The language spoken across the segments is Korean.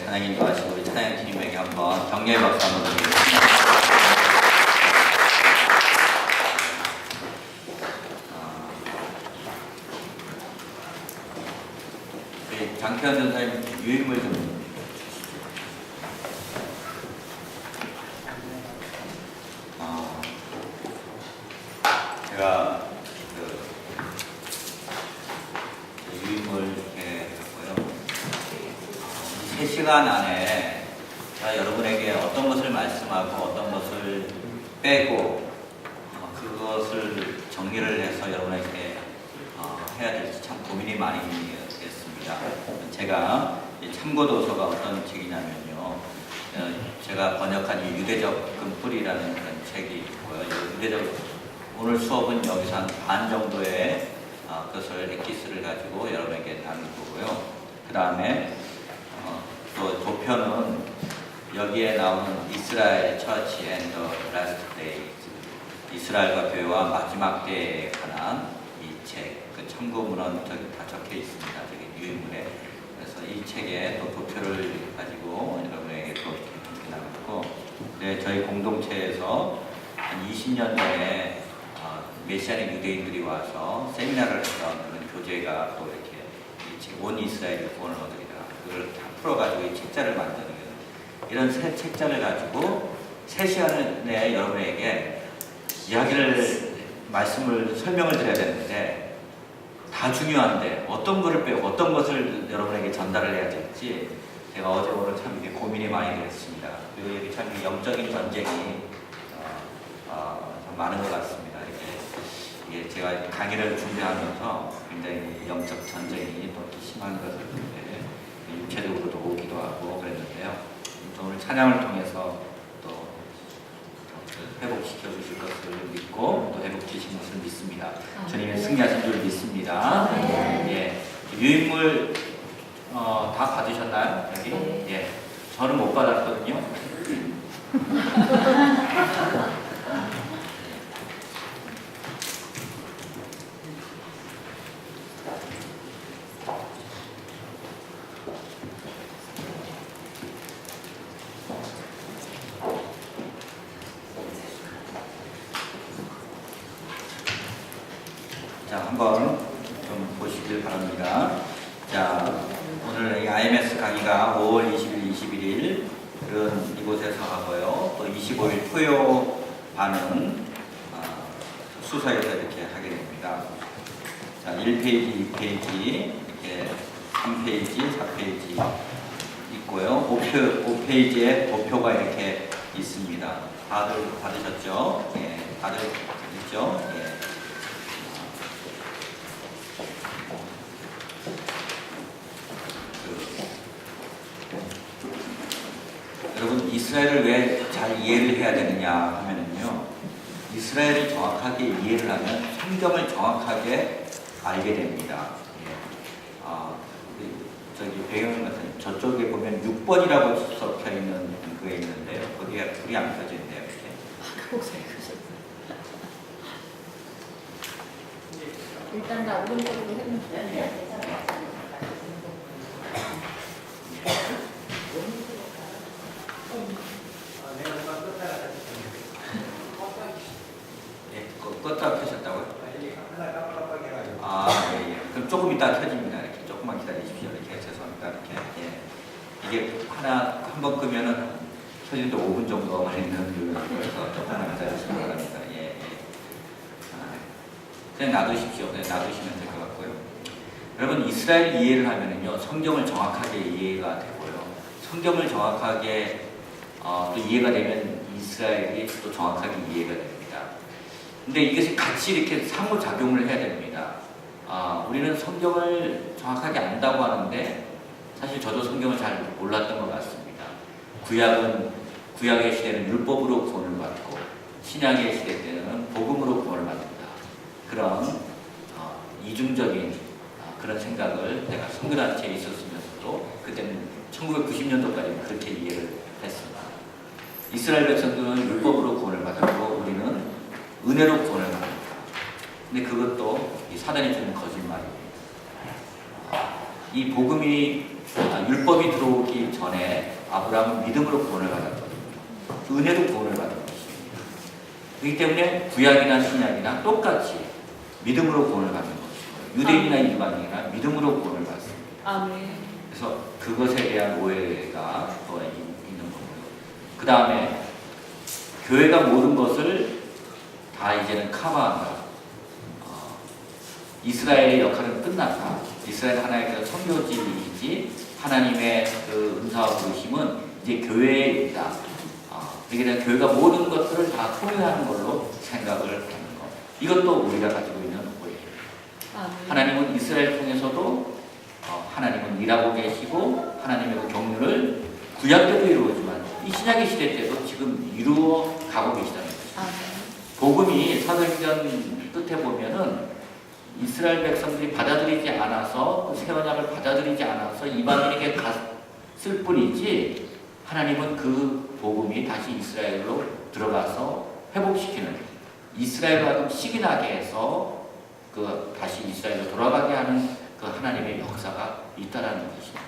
찬양인도 하시고 우리 찬양팀에게 한번 격려의 박수 한번 드리겠습니다. 우리 장태현 전사님 유인물 좀 제가 유인물 이렇게 하고요. 3시간 안에 제가 여러분에게 어떤 것을 말씀하고 어떤 것을 빼고 그것을 정리를 해서 여러분에게 해야 될지 참 고민이 많이 됐습니다. 제가 참고도서가 어떤 책이냐면요. 제가 번역한 이 유대적 금뿌리라는 그런 책이 있고요. 유대적 오늘 수업은 여기서 한 반 정도의 그것을 엑기스를 가지고 여러분에게 나눌 거고요. 그 다음에 또 도표는 여기에 나오는 이스라엘 처치 앤 더 라스트 데이즈, 이스라엘과 교회와 마지막 때에 관한 이 책, 그 참고문은 저기 다 적혀 있습니다. 저기 유인물에. 그래서 이 책에 또 도표를 가지고 여러분에게 또 이렇게 나눴고, 네, 저희 공동체에서 한 20년 전에 메시아닉 유대인들이 와서 세미나를 했던 그런 교재가 또 이렇게 온 이스라엘 구원을 얻으리라, 그걸 다 풀어가지고 이 책자를 만드는 이런 새 책자를 가지고 3시간 내에 여러분에게 말씀을 설명을 드려야 되는데 다 중요한데 어떤 것을 빼고 어떤 것을 여러분에게 전달을 해야 될지 제가 어제 오늘 참 이게 고민이 많이 되었습니다. 그리고 여기 참 영적인 전쟁이 좀 많은 것 같습니다. 이게 제가 강의를 준비하면서 굉장히 영적 전쟁이 또 심한 것을 육체적으로도 오기도 하고 그랬는데요. 또 오늘 찬양을 통해서 또 회복시켜 주실 것을 믿고 또 회복되신 것을 믿습니다. 주님의 승리하신 줄 믿습니다. 예, 유인물 다 받으셨나요? 여기? 예, 저는 못 받았거든요. 자, 한번 좀 보시길 바랍니다. 자, 오늘 이 IMS 강의가 5월 20일, 21일은 이곳에서 하고요. 또 25일 토요 반은 수서에서 이렇게 하게 됩니다. 자, 1페이지, 2페이지, 이렇게 3페이지, 4페이지 있고요. 5페이지에 도표가 이렇게 있습니다. 다들 받으셨죠? 예, 다들 있죠? 예. 여러분, 이스라엘을 왜 잘 이해를 해야 되느냐 하면은요, 이스라엘을 정확하게 이해를 하면 성경을 정확하게 알게 됩니다. 예. 저기 배경 같은 저쪽에 보면 6번이라고 적혀 있는 그게 있는데요. 거기에 불이 안 켜져 있네요. 이렇게. 일단 나 오른쪽으로 했는데. 껐다 켜셨다고요? 예, 예. 그럼 조금 이따 켜집니다. 이렇게 조금만 기다리십시오. 이렇게 죄송합니다. 이렇게. 예. 이게 한 번 끄면은 켜지는데 5분 정도가 걸리는 그래서 조금만 기다리시기 바랍니다. 예, 예. 그냥 놔두십시오. 그냥 놔두시면 될 것 같고요. 여러분, 이스라엘 이해를 하면은요, 성경을 정확하게 이해가 되고요. 성경을 정확하게 또 이해가 되면 이스라엘이 또 정확하게 이해가 됩니다. 근데 이것이 같이 이렇게 상호작용을 해야 됩니다. 우리는 성경을 정확하게 안다고 하는데 사실 저도 성경을 잘 몰랐던 것 같습니다. 구약의 시대는 율법으로 구원을 받고 신약의 시대 때는 복음으로 구원을 받는다. 그런 이중적인 그런 생각을 내가 선교단체에 있었으면서도 그때는 1990년도까지 그렇게 이해를 했습니다. 이스라엘 백성들은 율법으로 구원을 받았고 우리는 은혜로 구원을 받습니다. 근데 그것도 이 사단이 주는 거짓말입니다. 이 복음이 율법이 들어오기 전에 아브라함은 믿음으로 구원을 받았거든요. 은혜로 구원을 받은 것입니다. 그렇기 때문에 구약이나 신약이나 똑같이 믿음으로 구원을 받는 것이고요. 유대인이나 일반인이나 믿음으로 구원을 받습니다. 아멘. 그래서 그것에 대한 오해가 더 있는 거고요. 그 다음에 교회가 모든 것을 다 이제는 커버한다. 이스라엘의 역할은 끝났다. 이스라엘 하나의 선교지이지 하나님의 그 은사와 부르심은 이제 교회에 있다. 그렇게 되면 교회가 모든 것들을 다 소유하는 걸로 생각을 하는 것. 이것도 우리가 가지고 있는 오해예요. 하나님은 이스라엘 통해서도 하나님은 일하고 계시고 하나님의 그 경륜을 구약 때도 이루어지만 이 신약의 시대 때도 지금 이루어 가고 계시다는 것입니다. 복음이 사도행전 끝에 보면은 이스라엘 백성들이 받아들이지 않아서 새 언약을 받아들이지 않아서 이방인에게 갔을 뿐이지 하나님은 그 복음이 다시 이스라엘로 들어가서 회복시키는 이스라엘로 하여금 시기나게 해서 그 다시 이스라엘로 돌아가게 하는 그 하나님의 역사가 있다라는 것입니다.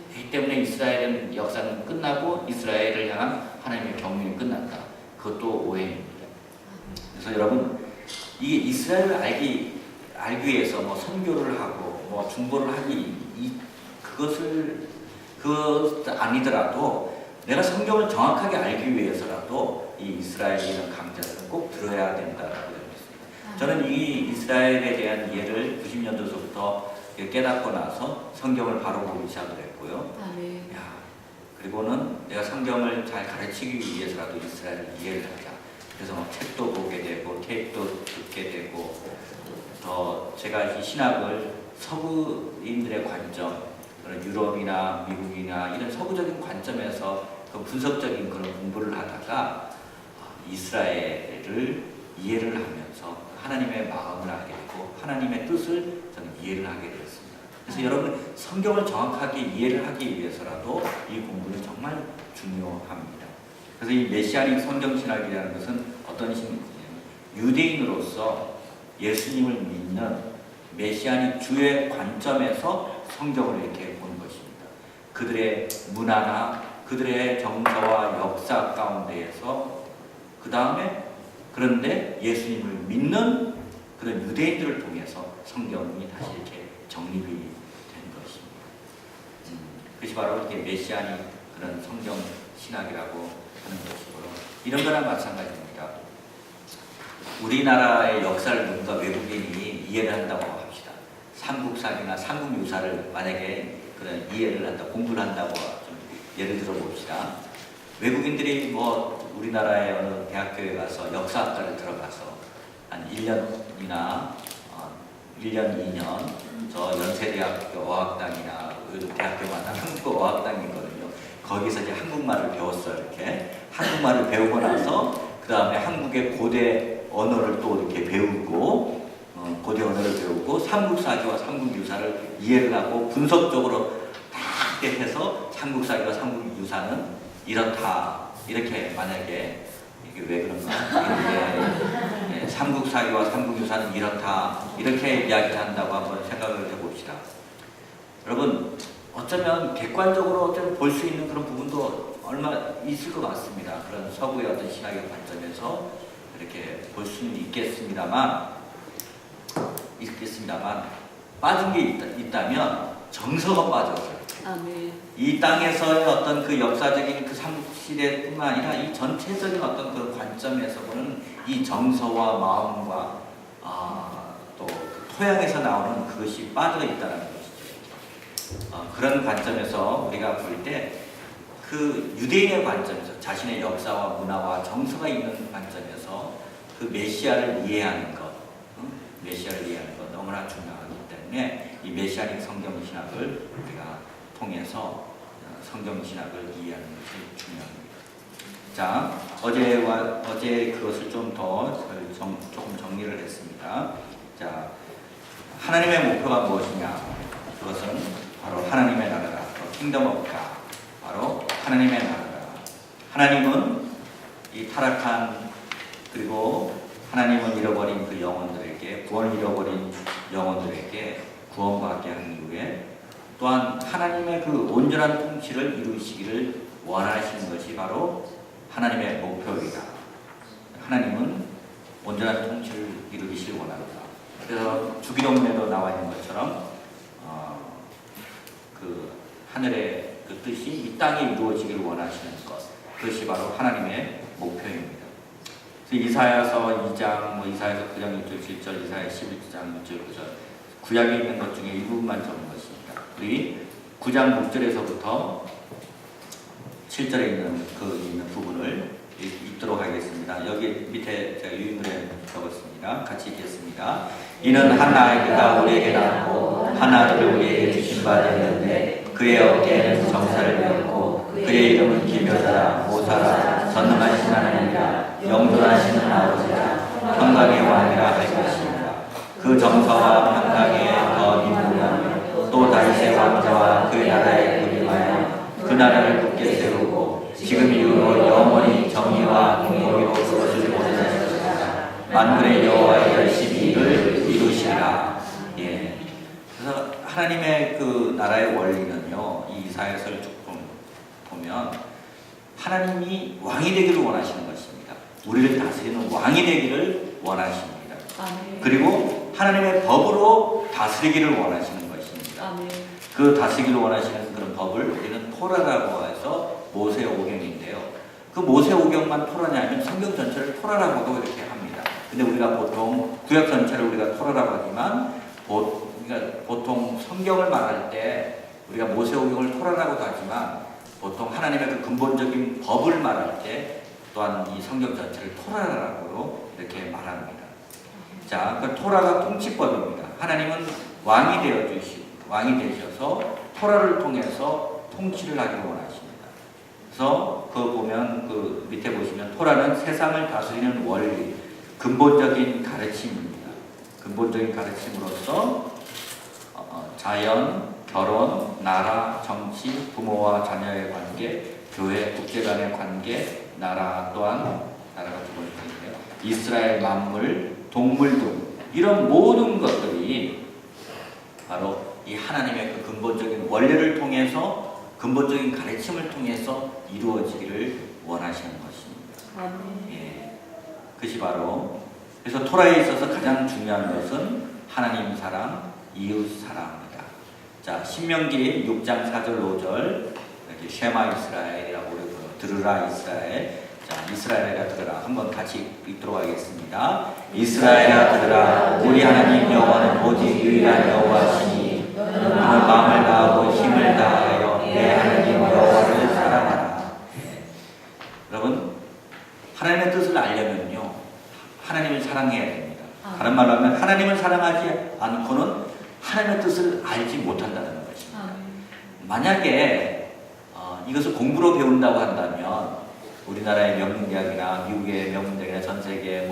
그렇기 때문에 이스라엘은 역사는 끝나고 이스라엘을 향한 하나님의 경륜이 끝났다. 그것도 오해입니다. 그래서 여러분 이게 이스라엘을 알기 위해서 뭐 선교를 하고 뭐 중보를 하기 그것 아니더라도 내가 성경을 정확하게 알기 위해서라도 이 이스라엘이라는 강자들은 꼭 들어야 된다라고 했습니다. 저는 이 이스라엘에 대한 이해를 90년도서부터 깨닫고 나서 성경을 바로 보기 시작을 했고요. 그리고는 내가 성경을 잘 가르치기 위해서라도 이스라엘을 이해를 하자. 그래서 뭐 책도 보게 되고 테이프도 듣게 되고 제가 이 신학을 서구인들의 관점, 그런 유럽이나 미국이나 이런 서구적인 관점에서 그 분석적인 그런 공부를 하다가 이스라엘을 이해를 하면서 하나님의 마음을 알게 되고 하나님의 뜻을 저는 이해를 하게 되었습니다. 그래서 여러분 성경을 정확하게 이해를 하기 위해서라도 이 공부는 정말 중요합니다. 그래서 이 메시아닉 성경신학이라는 것은 어떤 신학이냐면 유대인으로서 예수님을 믿는 메시아닉 주의 관점에서 성경을 이렇게 보는 것입니다. 그들의 문화나 그들의 정서와 역사 가운데에서 그 다음에 그런데 예수님을 믿는 그런 유대인들을 통해서 성경이 다시 이렇게 정립이 된 것입니다. 그것이 바로 이렇게 메시아닉 그런 성경 신학이라고 하는 것이고요. 이런 거랑 마찬가지입니다. 우리나라의 역사를 누군가 외국인이 이해를 한다고 합시다. 삼국사기나 삼국유사를 만약에 그런 이해를 한다, 공부를 한다고 좀 예를 들어 봅시다. 외국인들이 뭐 우리나라의 어느 대학교에 가서 역사학과를 들어가서 한 1년이나 1년, 2년 저 연세대학교 어학당이나 대학교마다 한국어 어학당이 있거든요. 거기서 이제 한국말을 배웠어요. 이렇게 한국말을 배우고 나서 그 다음에 한국의 고대 언어를 또 이렇게 배우고 고대 언어를 배우고 삼국사기와 삼국유사를 이해를 하고 분석적으로 다 이렇게 해서 삼국사기와 삼국유사는 이렇다 이렇게 만약에 이게 왜 그런가 이렇게 삼국사기와 삼국유사는 이렇다 이렇게 이야기한다고 한번 생각을 해봅시다. 여러분 어쩌면 객관적으로 볼 수 있는 그런 부분도 얼마 있을 것 같습니다. 그런 서구의 어떤 신학의 관점에서 이렇게 볼 수는 있겠습니다만 빠진 게 있다면 정서가 빠졌어요. 이 땅에서의 어떤 그 역사적인 그 삼국시대뿐만 아니라 이 전체적인 어떤 그 관점에서 보는 이 정서와 마음과 또 그 토양에서 나오는 그것이 빠져 있다는 것이죠. 그런 관점에서 우리가 볼 때 그 유대인의 관점에서 자신의 역사와 문화와 정서가 있는 관점에서 그 메시아를 이해하는 것, 메시아를 이해하는 것 너무나 중요하기 때문에 이 메시아닉 성경신학을 우리가 통해서 성경신학을 이해하는 것이 중요합니다. 자, 어제 그것을 좀 더 조금 정리를 했습니다. 자, 하나님의 목표가 무엇이냐? 그것은 바로 하나님의 나라다. 킹덤 오브 갓. 바로 하나님의 나라다. 하나님은 이 타락한 그리고 하나님은 잃어버린 그 영혼들에게 구원을 잃어버린 영혼들에게 구원받게 한 이후에 또한 하나님의 그 온전한 통치를 이루시기를 원하시는 것이 바로 하나님의 목표입니다. 하나님은 온전한 통치를 이루기를 원합니다. 그래서 주기도문에도 나와 있는 것처럼 그 하늘의 그 뜻이 이 땅에 이루어지기를 원하시는 것, 그것이 바로 하나님의 목표입니다. 그래서 이사야서 2장, 이사야서 9장 6절 7절, 이사야 11장 6절 9절 구약에 있는 것 중에 일부분만 적은 것입니다. 우리 9장 6절에서부터 7절에 있는 부분을 읽도록 하겠습니다. 여기 밑에 제가 유인물에 적었습니다. 같이 읽겠습니다. 이는 한 아이가 우리에게 낳고 한 아들을 우리에게 주신 바 되었는데 그의 어깨에는 정사를 메었고 그의 이름은 기묘자라 모사라 전능하신 하나님이라 영존하시는 아버지라 평강의 왕이라 할 것입니다. 그 정사와 평강에 더 인도하며 또 다윗의 왕자와 그의 나라에 군림하여 그 나라를 굳게 세우고 지금 이후로 영원히 정의와 공의로 그것을 보존하실 것이다. 만군의 여호와의 열심히 이를 이루시리라. 예. 그래서 하나님의 그 나라의 원리는요, 이 이사야서를 쭉 보면 하나님이 왕이 되기를 원하시는 것입니다. 우리를 다스리는 왕이 되기를 원하십니다. 그리고 하나님의 법으로 다스리기를 원하시는 것입니다. 그 다스리기를 원하시는 그런 법을 우리는 토라라고 해서 모세오경인데요. 그 모세오경만 토라냐 아니면 성경 전체를 토라라고도 이렇게 합니다. 근데 우리가 보통 구약 전체를 우리가 토라라고 하지만 그러니까 보통 성경을 말할 때 우리가 모세오경을 토라라고도 하지만 보통 하나님의 그 근본적인 법을 말할 때 또한 이 성경 전체를 토라라고 이렇게 말합니다. 자, 그 토라가 통치법입니다. 하나님은 왕이 되셔서 토라를 통해서 통치를 하기를 원하십니다. 그래서 그 보면 그 밑에 보시면 토라는 세상을 다스리는 원리, 근본적인 가르침입니다. 근본적인 가르침으로서 자연, 결혼, 나라, 정치, 부모와 자녀의 관계, 교회, 국제 간의 관계, 나라 또한 나라가 두 번째인데요. 이스라엘 만물, 동물 등 이런 모든 것들이 바로 이 하나님의 그 근본적인 원리를 통해서 근본적인 가르침을 통해서 이루어지기를 원하시는 것입니다. 예, 그것이 바로 그래서 토라에 있어서 가장 중요한 것은 하나님 사랑, 이웃 사랑입니다. 자, 신명기 6장 4절 5절 이렇게 쉐마 이스라엘이라고 들으라 이스라엘. 자, 이스라엘아 들으라. 한번 같이 읽도록 하겠습니다. 이스라엘아 들으라. 우리 하나님 여호와는 오직 유일한 여호와시니 너는 마음을 다하고 힘을 다하여 내 하나님 여호와를 사랑하라. 네. 여러분, 하나님의 뜻을 알려면요, 하나님을 사랑해야 됩니다. 다른 말로 하면 하나님을 사랑하지 않고는 하나님의 뜻을 알지 못한다는 것입니다. 만약에 이것을 공부로 배운다고 한다면 우리나라의 명문대학이나 미국의 명문대학이나 전 세계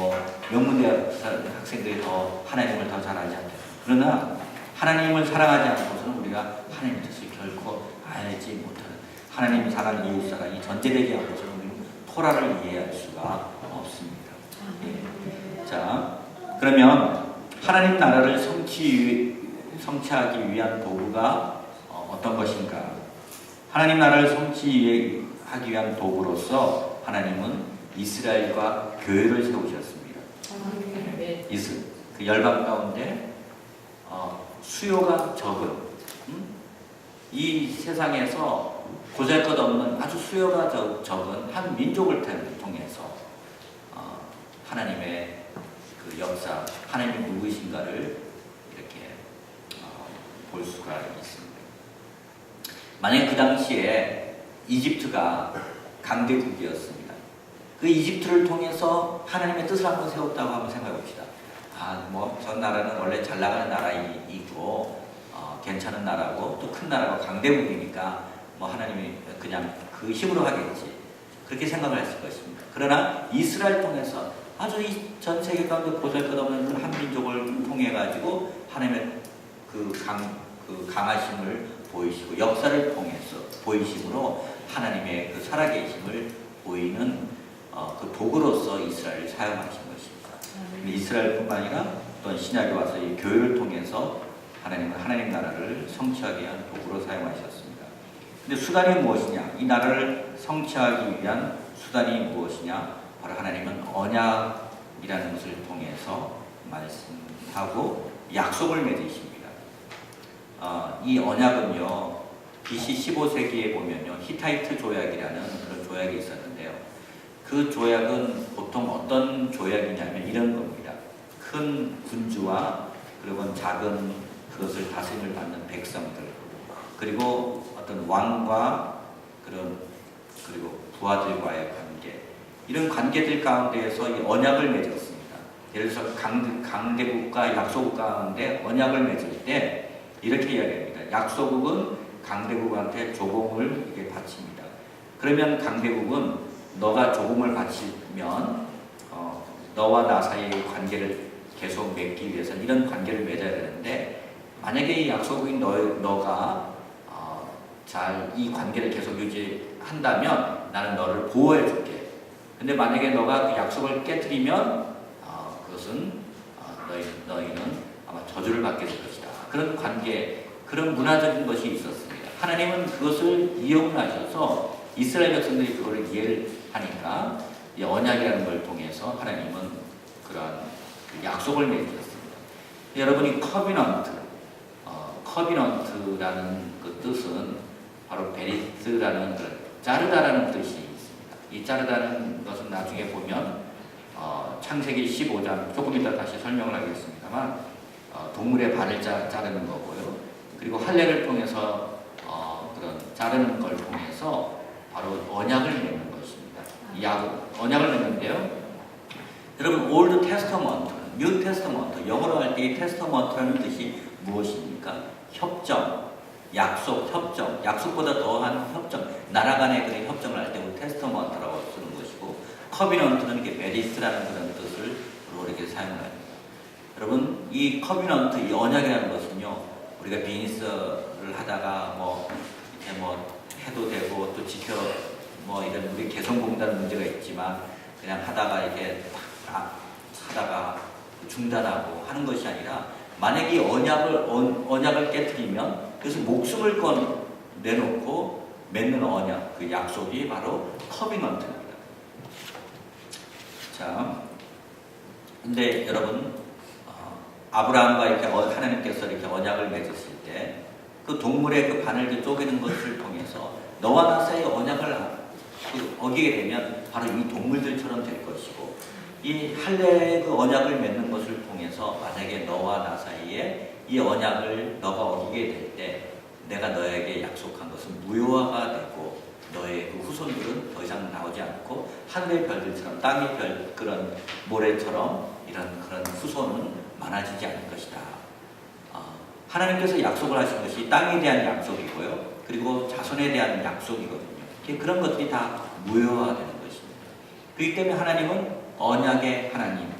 명문대학 학생들이 더 하나님을 더 잘 알지 않다. 그러나 하나님을 사랑하지 않고서는 우리가 하나님의 뜻을 결코 알지 못하는 하나님 사랑, 이웃 사랑이 전제되지 않고서는 우리는 토라를 이해할 수가 없습니다. 예. 자, 그러면 하나님 나라를 성취하기 위한 도구가 어떤 것인가? 하나님 나라를 성취하기 위한 도구로서 하나님은 이스라엘과 교회를 세우셨습니다. 그 열방 가운데 수요가 적은 이 세상에서 보잘것없는 아주 수요가 적은 한 민족을 통해서 하나님의 그 역사, 하나님이 누구이신가를 이렇게 볼 수가 있습니다. 만약 그 당시에 이집트가 강대국이었습니다. 그 이집트를 통해서 하나님의 뜻을 한번 세웠다고 한번 생각해 봅시다. 전 나라는 원래 잘 나가는 나라이고 괜찮은 나라고 또 큰 나라고 강대국이니까 하나님이 그냥 그 힘으로 하겠지. 그렇게 생각을 했을 것입니다. 그러나 이스라엘 통해서 아주 이 전 세계 가운데 보잘것없는 한 민족을 통해 가지고 하나님의 강하심을 보이시고 역사를 통해서 보이심으로 하나님의 그 살아계심을 보이는 그 도구로서 이스라엘을 사용하신 것입니다. 이스라엘뿐만 아니라 또 신약에 와서 이 교회를 통해서 하나님은 하나님 나라를 성취하기 위한 도구로 사용하셨습니다. 근데 수단이 무엇이냐? 이 나라를 성취하기 위한 수단이 무엇이냐? 바로 하나님은 언약이라는 것을 통해서 말씀하고 약속을 맺으십니다. 이 언약은요, BC 15세기에 보면요, 히타이트 조약이라는 그런 조약이 있었는데요. 그 조약은 보통 어떤 조약이냐면 이런 겁니다. 큰 군주와 그리고 작은 그것을 다스림을 받는 백성들, 그리고 어떤 왕과 그리고 부하들과의 관계, 이런 관계들 가운데에서 이 언약을 맺었습니다. 예를 들어서 강대국과 약소국 가운데 언약을 맺을 때 이렇게 이야기합니다. 약소국은 강대국한테 조공을 이게 바칩니다. 그러면 강대국은 너가 조공을 바치면 너와 나 사이의 관계를 계속 맺기 위해서는 이런 관계를 맺어야 되는데, 만약에 이 약소국인 너가 잘 이 관계를 계속 유지한다면 나는 너를 보호해 줄게. 근데 만약에 너가 그 약속을 깨뜨리면 그것은 너희는 아마 저주를 받게 될 것이다. 그런 관계, 그런 문화적인 것이 있었습니다. 하나님은 그것을 이용하셔서 이스라엘 백성들이 그거를 이해를 하니까 이 언약이라는 걸 통해서 하나님은 그러한 약속을 맺으셨습니다. 여러분이 커비넌트라는 그 뜻은 바로 베리스라는 자르다라는 뜻이 있습니다. 이 자르다는 것은 나중에 보면 창세기 15장, 조금 이따 다시 설명을 하겠습니다만 동물의 발을 자르는 거고요. 그리고 할례를 통해서 그런 자르는 걸 통해서 바로 언약을 맺는 것입니다. 언약을 맺는데요. 여러분, 올드 테스터먼트, 뉴 테스터먼트, 영어로 할 때 이 테스터먼트라는 뜻이 무엇입니까? 협정, 약속, 협정, 약속보다 더한 협정, 나라 간의 그런 협정을 할 때 우리 테스터먼트라고 쓰는 것이고, 커비넌트는 이게 베리스라는 그런 뜻을 이렇게 사용을 합니다. 여러분, 이 커비넌트, 이 언약이라는 것은요, 우리가 비즈니스를 하다가 이렇게 해도 되고 또 지켜 이런 우리 개성공단 문제가 있지만 그냥 하다가 이게 하다가 중단하고 하는 것이 아니라, 만약에 이 언약을 깨뜨리면 그래서 목숨을 내놓고 맺는 언약, 그 약속이 바로 커비넌트입니다. 자, 근데 여러분, 아브라함과 이렇게 하나님께서 이렇게 언약을 맺었을 때 그 동물의 그 바늘 쪼개는 것을 통해서 너와 나 사이의 언약을 어기게 되면 바로 이 동물들처럼 될 것이고, 이 할례의 그 언약을 맺는 것을 통해서 만약에 너와 나 사이에 이 언약을 너가 어기게 될 때 내가 너에게 약속한 것은 무효화가 되고 너의 그 후손들은 더 이상 나오지 않고 하늘의 별들처럼 땅의 별, 그런 모래처럼 이런 그런 후손은 많아지지 않을 것이다. 하나님께서 약속을 하신 것이 땅에 대한 약속이고요, 그리고 자손에 대한 약속이거든요. 그런 것들이 다 무효화되는 것입니다. 그렇기 때문에 하나님은 언약의 하나님.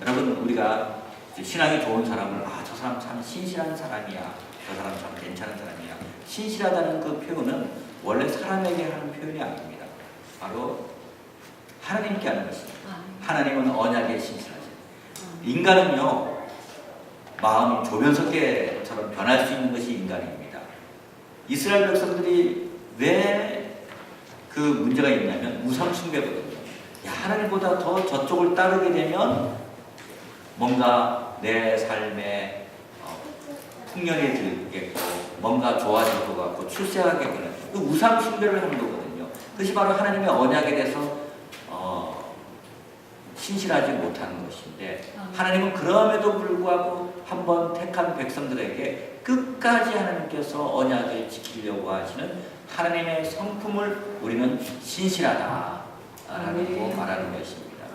여러분, 우리가 신앙이 좋은 사람을 저 사람 참 신실한 사람이야, 저 사람 참 괜찮은 사람이야. 신실하다는 그 표현은 원래 사람에게 하는 표현이 아닙니다. 바로 하나님께 하는 것입니다. 하나님은 언약에 신실하죠. 인간은요, 마음이 조변석계처럼 변할 수 있는 것이 인간입니다. 이스라엘 백성들이 왜 그 문제가 있냐면 우상 숭배거든요. 하나님보다 더 저쪽을 따르게 되면 뭔가 내 삶에 풍년이 들겠고 뭔가 좋아질 것 같고 출세하게 되는 그 우상 숭배를 하는 거거든요. 그것이 바로 하나님의 언약에 대해서 신실하지 못하는 것인데, 하나님은 그럼에도 불구하고 한번 택한 백성들에게 끝까지 하나님께서 언약을 지키려고 하시는 하나님의 성품을 우리는 신실하다라고 말하는 것입니다.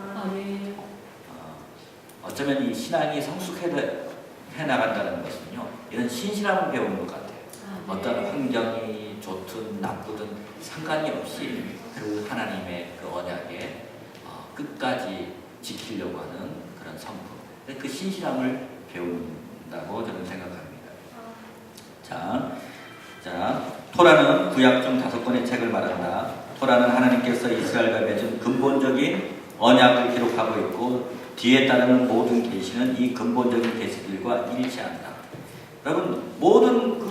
어쩌면 이 신앙이 성숙해 나간다는 것은요, 이런 신실함을 배우는 것 같아요. 어떤 환경이 좋든 나쁘든 상관이 없이 그 하나님의 그 언약에 끝까지 지키려고 하는 그런 성품, 그 신실함을 배운다고 저는 생각합니다. 자, 토라는 구약 중 5권의 책을 말한다. 토라는 하나님께서 이스라엘과 맺은 근본적인 언약을 기록하고 있고, 뒤에 따르는 모든 계시는 이 근본적인 계시들과 일치한다. 여러분 모든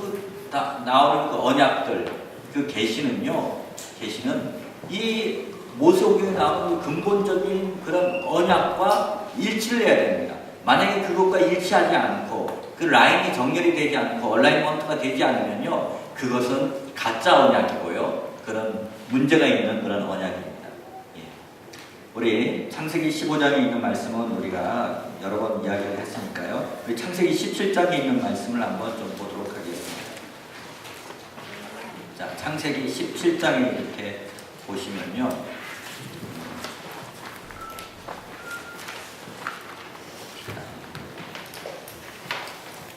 나오는 그 언약들, 그 계시는요, 계시는 이 모세오경에 나오는 그 근본적인 그런 언약과 일치를 해야 됩니다. 만약에 그것과 일치하지 않고 그 라인이 정렬이 되지 않고 얼라이먼트가 되지 않으면요, 그것은 가짜 언약이고요, 그런 문제가 있는 그런 언약입니다. 예. 우리 창세기 15장에 있는 말씀은 우리가 여러 번 이야기를 했으니까요, 우리 창세기 17장에 있는 말씀을 한번 좀 보도록 하겠습니다. 자, 창세기 17장에 이렇게 보시면요,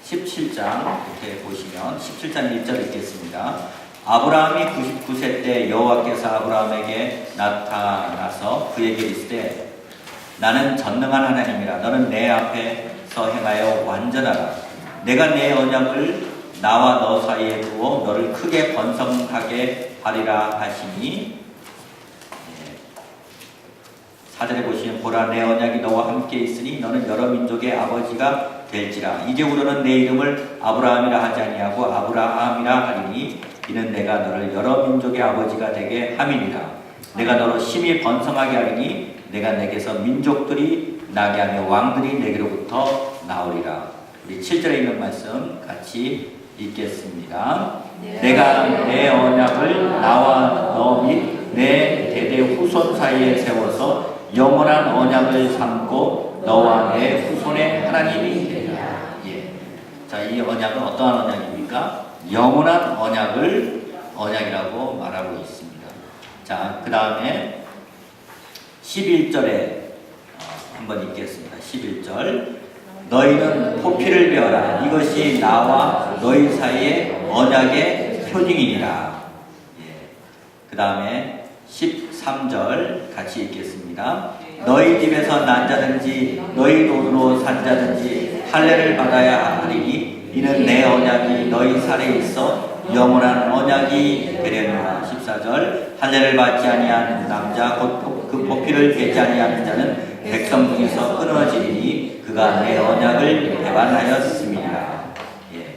17장 이렇게 보시면 17장 1절 읽겠습니다. 아브라함이 99세 때 여호와께서 아브라함에게 나타나서 그에게 이르시되 나는 전능한 하나님이라. 너는 내 앞에서 행하여 완전하라. 내가 내 언약을 나와 너 사이에 두어 너를 크게 번성하게 하리라 하시니, 4절에 보시면 보라 내 언약이 너와 함께 있으니 너는 여러 민족의 아버지가 될지라. 이제부터는 내 이름을 아브라함이라 하지 아니하고 아브라함이라 하리니 이는 내가 너를 여러 민족의 아버지가 되게 함이니라. 내가 너로 심히 번성하게 하리니 내가 내게서 민족들이 나게 하며 왕들이 내게로부터 나오리라. 우리 7절에 있는 말씀 같이 읽겠습니다. 내가 내 언약을 나와 너 및 내 대대 후손 사이에 세워서 영원한 언약을 삼고 너와 내 후손의 하나님이 되리라. 예. 자, 이 언약은 어떠한 언약입니까? 영원한 언약이라고 말하고 있습니다. 자, 그 다음에 11절에 한번 읽겠습니다. 11절. 너희는 포피를 베어라. 이것이 나와 너희 사이의 언약의 표징이니라. 예. 그 다음에 13절 같이 읽겠습니다. 너희 집에서 난 자든지 너희 돈으로 산 자든지 할례를 받아야 하리니 이는 내 언약이 너희 살에 있어 영원한 언약이 되려니와. 14절. 할례를 받지 아니한 남자 곧 그 포피를 베지 아니하는 자는 백성 중에서 끊어지리니 그가 내 언약을 배반하였음이니라. 예.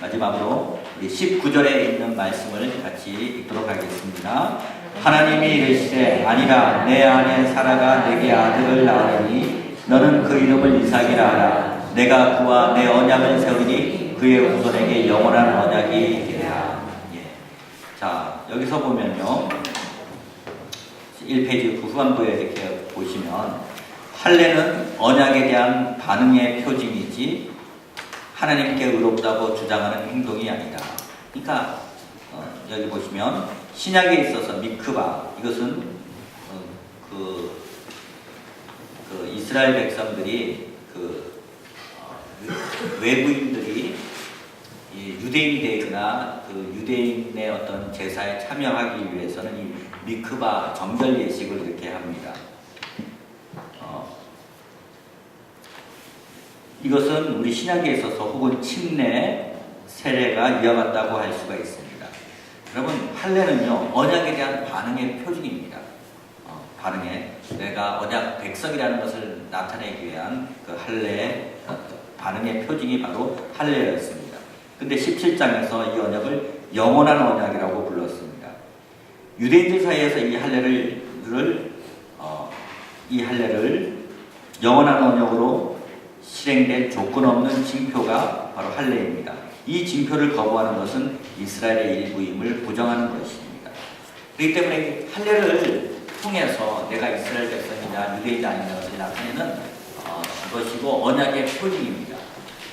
마지막으로 우리 19절에 있는 말씀을 같이 읽도록 하겠습니다. 하나님이 이르시되 아니라 내 아내 사라가 내게 아들을 낳으니 너는 그 이름을 이삭이라 하라. 내가 그와 내 언약을 세우니 그의 후손에게 영원한 언약이 되리라. 예. 자, 여기서 보면요, 1페이지 그 후반부에 이렇게 보시면 할례는 언약에 대한 반응의 표징이지 하나님께 의롭다고 주장하는 행동이 아니다. 그러니까 여기 보시면 신약에 있어서 미크바, 이것은 그 이스라엘 백성들이 외부인들이 유대인이 되거나 그 유대인의 어떤 제사에 참여하기 위해서는 이 미크바 정결 예식을 이렇게 합니다. 이것은 우리 신약에 있어서 혹은 침례 세례가 이어갔다고 할 수가 있습니다. 여러분, 할례는요, 언약에 대한 반응의 표징입니다. 반응의, 내가 언약 백성이라는 것을 나타내기 위한 그 할례의 반응의 표징이 바로 할례였습니다. 근데 17장에서 이 언약을 영원한 언약이라고 불렀습니다. 유대인들 사이에서 이 할례를 영원한 언약으로 실행된 조건 없는 징표가 바로 할례입니다. 이 징표를 거부하는 것은 이스라엘의 일부임을 부정하는 것입니다. 그렇기 때문에 할례를 통해서 내가 이스라엘 백성이냐 유대인이 아니냐 것을 나타내는 것이고 언약의 표징입니다.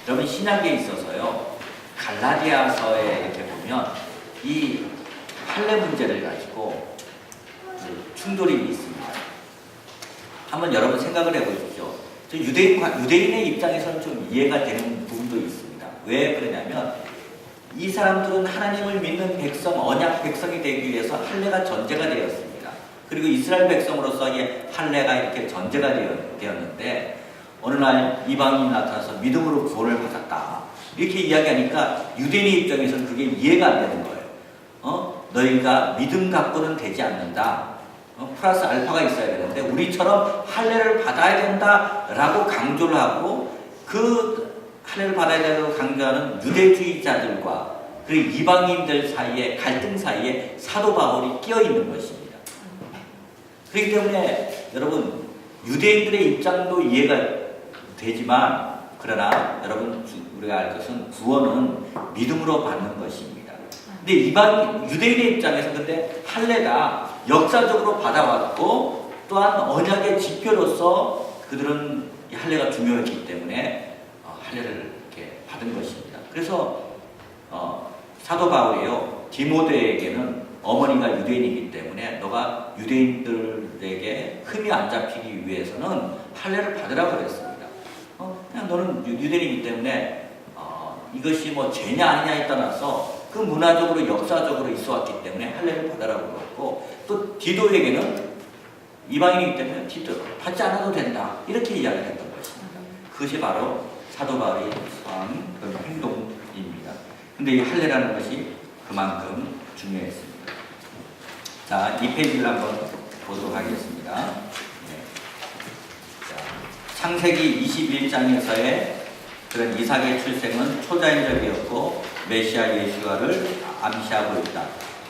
여러분, 신약에 있어서요, 갈라디아서에 이렇게 보면 이 할례 문제를 가지고 충돌이 있습니다. 한번 여러분 생각을 해보십시오. 유대인의 입장에서는 좀 이해가 되는 부분도 있습니다. 왜 그러냐면 이 사람들은 하나님을 믿는 백성, 언약 백성이 되기 위해서 할례가 전제가 되었습니다. 그리고 이스라엘 백성으로서 이 할례가 이렇게 전제가 되었는데 어느 날 이방인이 나타나서 믿음으로 구원을 받았다, 이렇게 이야기하니까 유대인의 입장에서는 그게 이해가 안 되는 거예요. 너희가 믿음 갖고는 되지 않는다. 플러스 알파가 있어야 되는데 우리처럼 할례를 받아야 된다라고 강조를 하고 그 할례를 받아야 된다고 강조하는 유대주의자들과 그리고 이방인들 사이에 갈등 사이에 사도 바울이 끼어 있는 것입니다. 그렇기 때문에 여러분 유대인들의 입장도 이해가 되지만 그러나 여러분 우리가 알 것은 구원은 믿음으로 받는 것입니다. 근데 유대인의 입장에서 근데 할례가 역사적으로 받아왔고 또한 언약의 지표로서 그들은 이 할례가 중요했기 때문에 할례를 이렇게 받은 것입니다. 그래서 사도 바울이요 디모데에게는 어머니가 유대인이기 때문에 너가 유대인들에게 흠이 안 잡히기 위해서는 할례를 받으라고 그랬습니다. 그냥 너는 유대인이기 때문에 이것이 뭐 죄냐 아니냐에 떠나서 그 문화적으로 역사적으로 있어왔기 때문에 할례를 받으라고 그랬고 또 디도에게는 이방인이기 때문에 디도 받지 않아도 된다 이렇게 이야기했던 것입니다. 그것이 바로 사도 바울이 처한 그런 행동입니다. 근데 이 할례라는 것이 그만큼 중요했습니다. 자, 이 페이지를 한번 보도록 하겠습니다. 네. 자, 창세기 21장에서의 그런 이삭의 출생은 초자연적이었고 메시아 예수와를 암시하고 있다.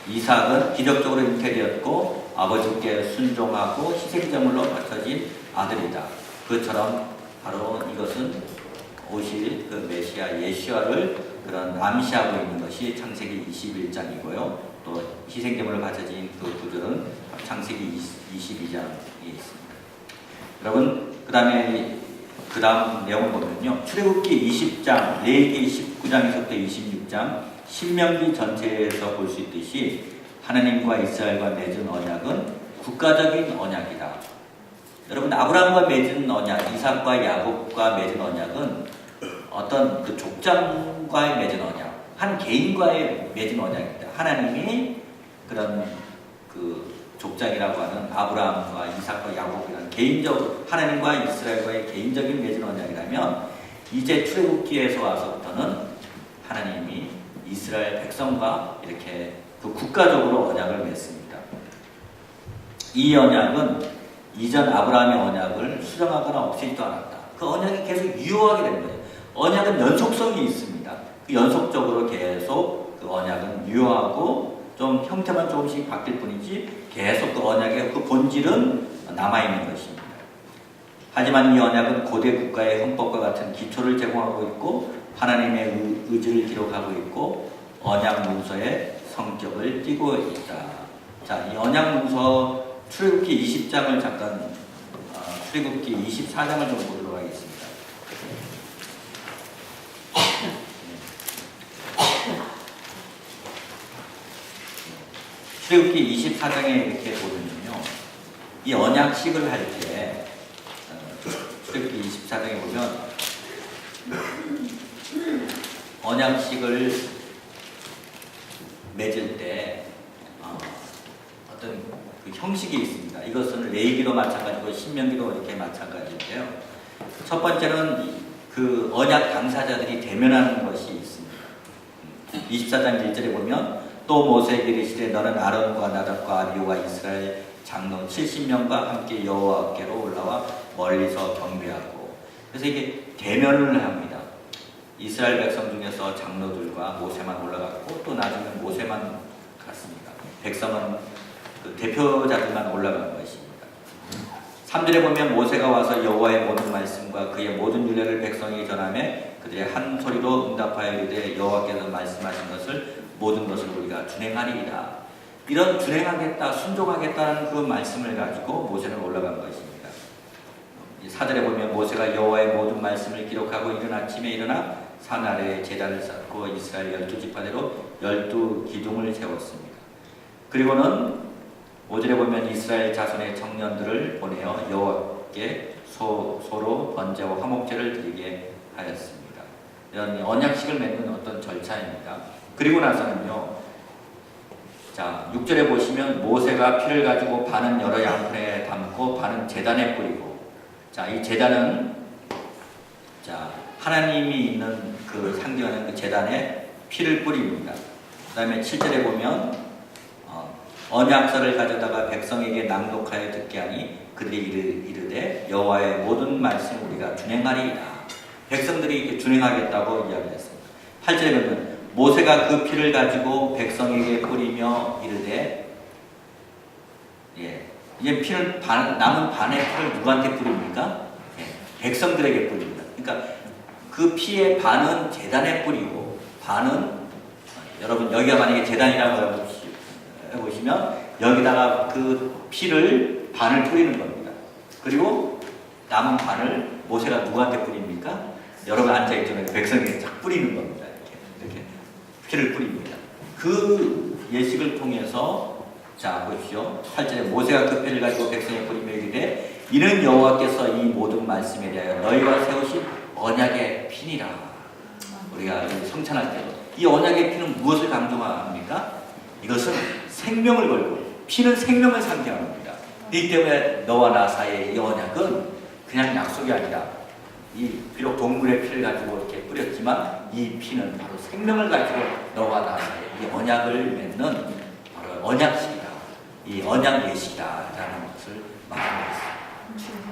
이삭은 기적적으로 잉태되었고 아버지께 순종하고 희생제물로 바쳐진 아들이다. 그처럼 바로 이것은 오실 그 메시아 예수와를 그런 암시하고 있는 것이 창세기 21장이고요. 또 희생제물을 바쳐진 그 구절은 창세기 22장에 있습니다. 여러분 그 다음 내용을 보면요. 출애굽기 20장, 레위기 19장에서부터 26장, 신명기 전체에서 볼 수 있듯이 하나님과 이스라엘과 맺은 언약은 국가적인 언약이다. 여러분 아브라함과 맺은 언약, 이삭과 야곱과 맺은 언약은 어떤 그 족장과의 맺은 언약, 한 개인과의 맺은 언약입니다. 하나님이 그런 그 족장이라고 하는 아브라함과 이삭과 야곱이라는 개인적 하나님과 이스라엘과의 개인적인 맺은 언약이라면 이제 출애굽기에서 와서부터는 하나님이 이스라엘 백성과 이렇게 그 국가적으로 언약을 맺습니다. 이 언약은 이전 아브라함의 언약을 수정하거나 없애지도 않았다. 그 언약이 계속 유효하게 되는 거예요. 언약은 연속성이 있습니다. 그 연속적으로 계속 그 언약은 유효하고 좀 형태만 조금씩 바뀔 뿐이지 계속 그 언약의 그 본질은 남아있는 것입니다. 하지만 이 언약은 고대 국가의 헌법과 같은 기초를 제공하고 있고 하나님의 의지를 기록하고 있고 언약 문서의 성격을 띠고 있다. 자, 이 언약 문서 출애굽기 20장을 잠깐 출애굽기 24장을 좀 보도록 하겠습니다. 출애굽기 24장에 이렇게 보면요, 이 언약식을 할 때 출애굽기 24장에 보면 언약식을 맺을 때 어떤 그 형식이 있습니다. 이것은 레위기도 마찬가지고 신명기도 이렇게 마찬가지인데요. 첫 번째는 그 언약 당사자들이 대면하는 것이 있습니다. 24장 1절에 보면 또 모세에게 이르시되 너는 아론과 나답과 아비후와 이스라엘 장로 70명과 함께 여호와께로 올라와 멀리서 경배하고, 그래서 이게 대면을 합니다. 이스라엘 백성 중에서 장로들과 모세만 올라갔고 또 나중에 모세만 갔습니다. 백성은 그 대표자들만 올라간 것입니다. 3절에 보면 모세가 와서 여호와의 모든 말씀과 그의 모든 율례를 백성에게 전하매 그들의 한 소리로 응답하여 이르되 여호와께서 말씀하신 것을 모든 것을 우리가 준행하리이다. 이런 준행하겠다, 순종하겠다는 그 말씀을 가지고 모세는 올라간 것입니다. 4절에 보면 모세가 여호와의 모든 말씀을 기록하고 이른 아침에 일어나 산 아래에 제단을 쌓고 이스라엘 12지파대로 12기둥을 세웠습니다. 그리고는 5절에 보면 이스라엘 자손의 청년들을 보내어 여호와께 소로 번제와 화목제를 드리게 하였습니다. 이런 언약식을 맺는 어떤 절차입니다. 그리고 나서는요, 자 6절에 보시면 모세가 피를 가지고 반은 여러 양푼에 담고 반은 제단에 뿌리고, 자 이 제단은 자 하나님이 있는 그 상징하는 그 제단에 피를 뿌립니다. 그 다음에 7절에 보면 언약서를 가져다가 백성에게 낭독하여 듣게 하니 그들이 이르되 여호와의 모든 말씀을 우리가 준행하리이다. 백성들이 이렇게 준행하겠다고 이야기했습니다. 8절에 보면 모세가 그 피를 가지고 백성에게 뿌리며 이르되 이제 피를 남은 반의 피를 누구한테 뿌립니까? 백성들에게 뿌립니다. 그러니까 그 피의 반은 제단에 뿌리고 반은 여러분 여기가 만약에 제단이라고 해보시면 여기다가 그 피를 반을 뿌리는 겁니다. 그리고 남은 반을 모세가 누구한테 뿌립니까? 여러분 앉아있잖아요. 백성에게 쫙 뿌리는 겁니다. 이렇게 피를 뿌립니다. 그 예식을 통해서 자 보십시오. 8절에 모세가 그 피를 가지고 백성에 뿌리며 이르되 이는 여호와께서 이 모든 말씀에 대하여 너희와 세우신 언약의 피니라. 우리가 성찬할 때도 이 언약의 피는 무엇을 강조합니까? 이것은 생명을 걸고 피는 생명을 상징합니다. 이 때문에 너와 나 사이의 이 언약은 그냥 약속이 아니라 비록 동물의 피를 가지고 이렇게 뿌렸지만 이 피는 바로 생명을 가지고 너와 나 사이에 이 언약을 맺는 바로 언약식이다. 이 언약 예식이다라는 것을 말하고 있습니다.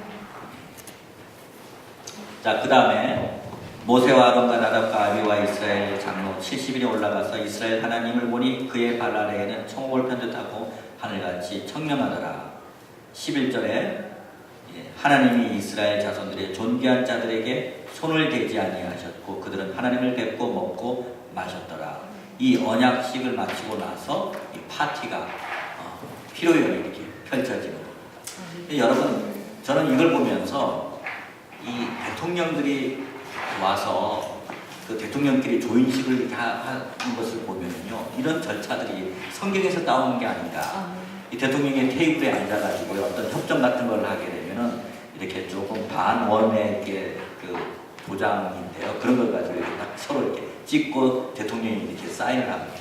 자, 그 다음에 모세와 아론과 나답과 아비와 이스라엘 장로 70인이 올라가서 이스라엘 하나님을 보니 그의 발 아래에는 청옥을 편듯하고 하늘같이 청명하더라. 11절에 하나님이 이스라엘 자손들의 존귀한 자들에게 손을 대지 아니하셨고 그들은 하나님을 뵙고 먹고 마셨더라. 이 언약식을 마치고 나서 이 파티가 피로연이 이렇게 펼쳐지는 겁니다. 여러분, 저는 이걸 보면서 이 대통령들이 와서 그 대통령끼리 조인식을 이렇게 하는 것을 보면요, 이런 절차들이 성경에서 따오는 게 아닌가. 이 대통령의 테이블에 앉아가지고 어떤 협정 같은 걸 하게 되면은 이렇게 조금 반원의 이렇게 그 도장인데요. 그런 걸 가지고 이렇게 딱 서로 이렇게 찍고 대통령이 이렇게 사인을 합니다.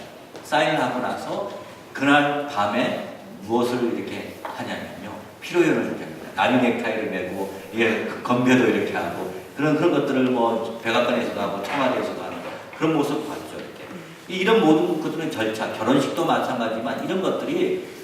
사인을 하고 나서 그날 밤에 무엇을 이렇게 하냐면요, 피로연을 이렇게 합니다. 나비 넥타이를 메고 이게 건배도 이렇게 하고 그런 것들을 뭐 백악관에서도 하고 청와대에서도 하는 거 그런 모습 봤죠. 이렇게 이런 모든 것들은 절차, 결혼식도 마찬가지지만 이런 것들이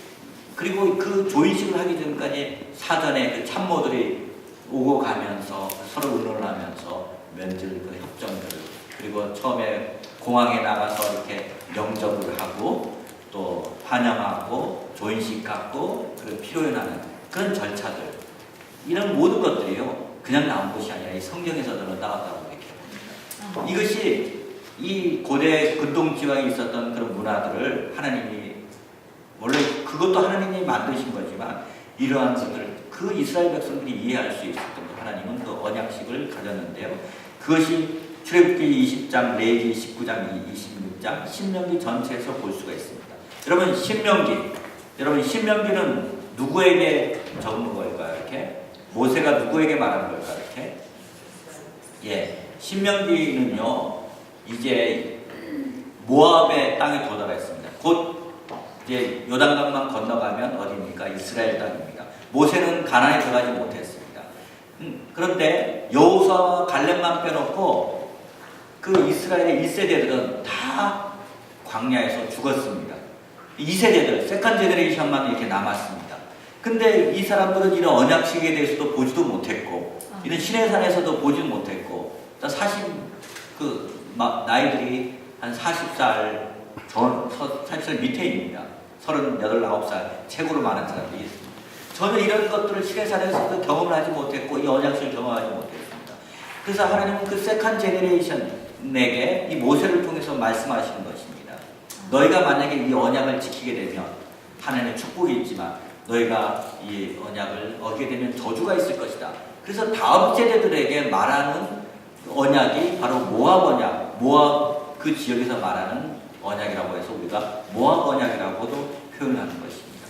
그리고 그 조인식을 하기 전까지 사전에 그 참모들이 오고 가면서 서로 의논을 하면서 면질 그 협정들 그리고 처음에 공항에 나가서 이렇게 영접을 하고 또 환영하고 조인식 갖고 그리고 피로연하는 그런 절차들 이런 모든 것들이요 그냥 나온 것이 아니라 이 성경에서도 나왔다고 이렇게 봅니다. 이것이 이 고대 근동지방에 있었던 그런 문화들을 하나님이 원래 그것도 하나님이 만드신 거지만 이러한 것을 그 이스라엘 백성들이 이해할 수 있었던 하나님은 그 언약식을 가졌는데요. 그것이 출애굽기 20장, 레위기 19장, 26장, 신명기 전체에서 볼 수가 있습니다. 여러분 신명기는 누구에게 적은 걸까요? 이렇게 모세가 누구에게 말한 걸까요? 이렇게 신명기는요 이제 모압의 땅에 도달했습니다. 곧 이제 요단강만 건너가면 어디입니까? 이스라엘 땅입니다. 모세는 가나안에 들어가지 못했습니다. 그런데 여호수아와 갈렙만 빼놓고 그 이스라엘의 1세대들은 다 광야에서 죽었습니다. 2세대들, 세컨 제너레이션만 이렇게 남았습니다. 근데 이 사람들은 이런 언약식에 대해서도 보지도 못했고 이런 시내산에서도 보지도 못했고 나이들이 한 40살 40살 밑에입니다. 38, 9살 최고로 많은 사람들이 있습니다. 전혀 이런 것들을 시내산에서도 경험을 하지 못했고 이 언약식을 경험하지 못했습니다. 그래서 하나님은 그 세컨 제너레이션에게 이 모세를 통해서 말씀하시는 것입니다. 너희가 만약에 이 언약을 지키게 되면 하나님의 축복이 있지만 너희가 이 언약을 어기게 되면 저주가 있을 것이다. 그래서 다음 세대들에게 말하는 언약이 바로 모압 언약, 모압 그 지역에서 말하는 언약이라고 해서 우리가 모압 언약이라고도 표현하는 것입니다.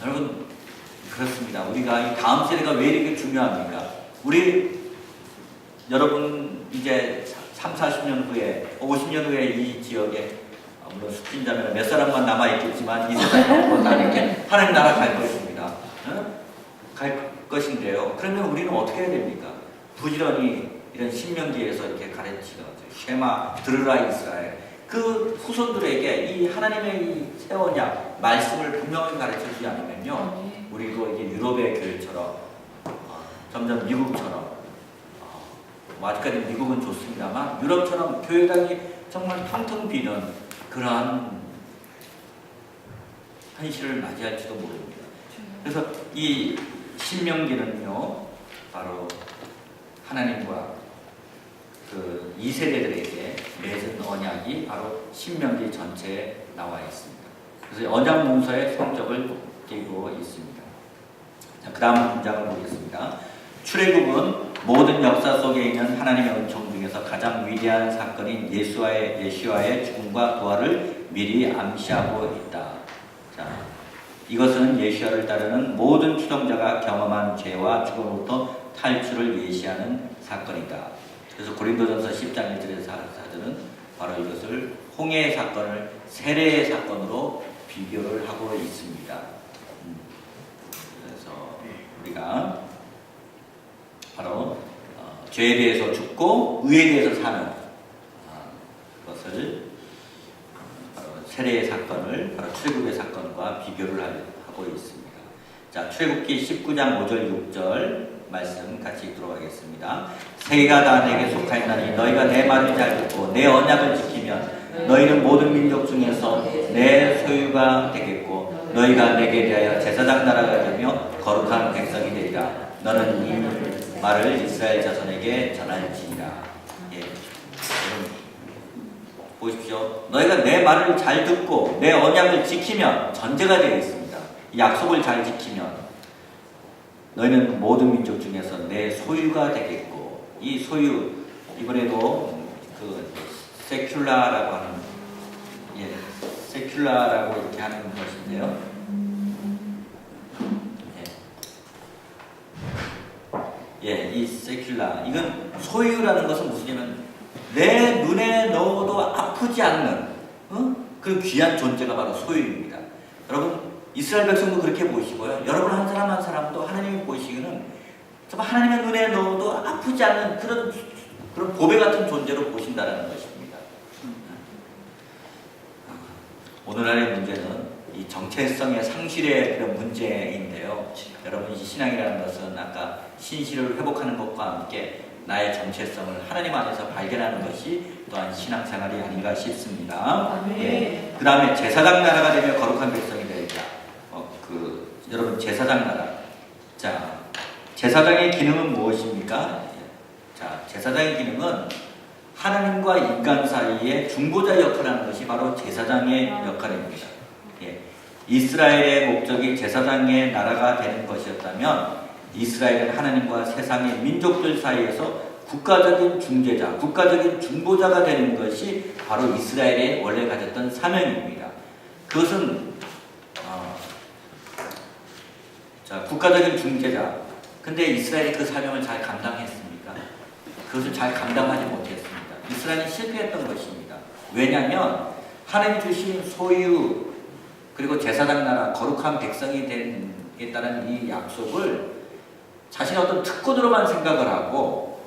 여러분 그렇습니다. 우리가 이 다음 세대가 왜 이렇게 중요합니까? 여러분 이제 3, 40년 후에 50년 후에 이 지역에 물론 숙진자면 몇 사람만 남아있겠지만 이 세상에 다 이렇게 하나님 나라 갈 것입니다. 갈 것인데요. 그러면 우리는 어떻게 해야 됩니까? 부지런히 이런 신명기에서 이렇게 가르치는 쉐마 들으라 이스라엘 그 후손들에게 이 하나님의 이 새 언약 말씀을 분명히 가르쳐주지 않으면요 우리도 이게 유럽의 교회처럼 점점 미국처럼 뭐 아직까지 미국은 좋습니다만 유럽처럼 교회당이 정말 텅텅 비는 그러한 현실을 맞이할지도 모릅니다. 그래서 이 신명기는요, 바로 하나님과 그 2세대들에게 맺은 언약이 바로 신명기 전체에 나와 있습니다. 그래서 언약 문서의 성적을 띠고 있습니다. 자, 그 다음 문장을 보겠습니다. 출애굽은 모든 역사 속에 있는 하나님의 은총 중에서 가장 위대한 사건인 예수와의 죽음과 부활을 미리 암시하고 있다. 자, 이것은 예수와를 따르는 모든 추종자가 경험한 죄와 죽음으로부터 탈출을 예시하는 사건이다. 그래서 고린도전서 10장 1절의 사도는 바로 이것을 홍해의 사건을 세례의 사건으로 비교를 하고 있습니다. 그래서 우리가 바로 죄에 대해서 죽고 의에 대해서 사는 그것을 바로 세례의 사건을 바로 출애굽의 사건과 비교를 하고 있습니다. 자, 출애굽기 19장 5절 6절 말씀 같이 읽도록 하겠습니다. 세계가 다 내게 속하였나니 너희가 내 말을 잘 듣고 내 언약을 지키면 너희는 모든 민족 중에서 내 소유가 되겠고 너희가 내게 대하여 제사장 나라가 되며 거룩한 백성이 되리라. 너는 이 말을 이스라엘 자손에게 전할지니라. 예. 보십시오. 너희가 내 말을 잘 듣고 내 언약을 지키면 전제가 되어 있습니다. 이 약속을 잘 지키면 너희는 모든 민족 중에서 내 소유가 되겠고, 이 소유 이번에도 그 세큘라라고 하는 세큘라라고 이렇게 하는 것인데요. 이 세큘라 이건 소유라는 것은 무슨이냐면 내 눈에 넣어도 아프지 않는 그 귀한 존재가 바로 소유입니다. 여러분 이스라엘 백성도 그렇게 보시고요. 여러분 한 사람 한 사람도 하나님이 보시기는 정말 하나님의 눈에 넣어도 아프지 않는 그런 보배 같은 존재로 보신다는 것입니다. 오늘날의 문제는 이 정체성의 상실의 그런 문제인데요. 여러분 이 신앙이라는 것은 아까 신실을 회복하는 것과 함께 나의 정체성을 하나님 안에서 발견하는 것이 또한 신앙생활이 아닌가 싶습니다. 그 다음에 제사장 나라가 되며 거룩한 백성이 되리라. 여러분 제사장 나라. 자, 제사장의 기능은 무엇입니까? 자, 제사장의 기능은 하나님과 인간 사이에 중보자 역할을 하는 것이 바로 제사장의 역할입니다. 이스라엘의 목적이 제사장의 나라가 되는 것이었다면 이스라엘은 하나님과 세상의 민족들 사이에서 국가적인 중재자, 국가적인 중보자가 되는 것이 바로 이스라엘의 원래 가졌던 사명입니다. 그것은 국가적인 중재자. 근데 이스라엘이 그 사명을 잘 감당했습니까? 그것을 잘 감당하지 못했습니다. 이스라엘이 실패했던 것입니다. 왜냐하면 하나님이 주신 소유 그리고 제사장 나라 거룩한 백성이 되겠다는 이 약속을 자신의 어떤 특권으로만 생각을 하고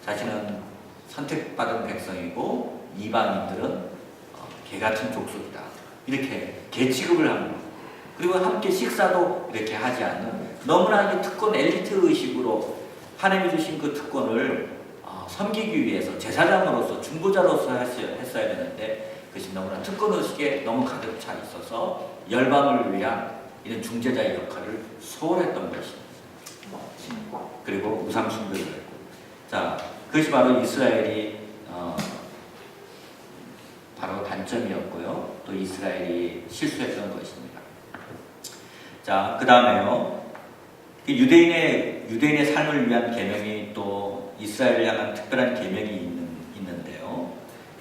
자신은 선택받은 백성이고 이방인들은 개같은 족속이다. 이렇게 개 취급을 합니다. 그리고 함께 식사도 이렇게 하지 않는 너무나 이 특권 엘리트 의식으로 하나님이 주신 그 특권을 섬기기 위해서 제사장으로서 중보자로서 했어야 되는데 그것이 너무나 특권 의식에 너무 가득 차 있어서 열방을 위한 이런 중재자의 역할을 소홀했던 것입니다. 그리고 우상 숭배를 했고, 자 그것이 바로 이스라엘이 바로 단점이었고요. 또 이스라엘이 실수했던 것입니다. 자, 그 다음에요. 유대인의 삶을 위한 계명이 또 이스라엘을 향한 특별한 계명이 있는데요.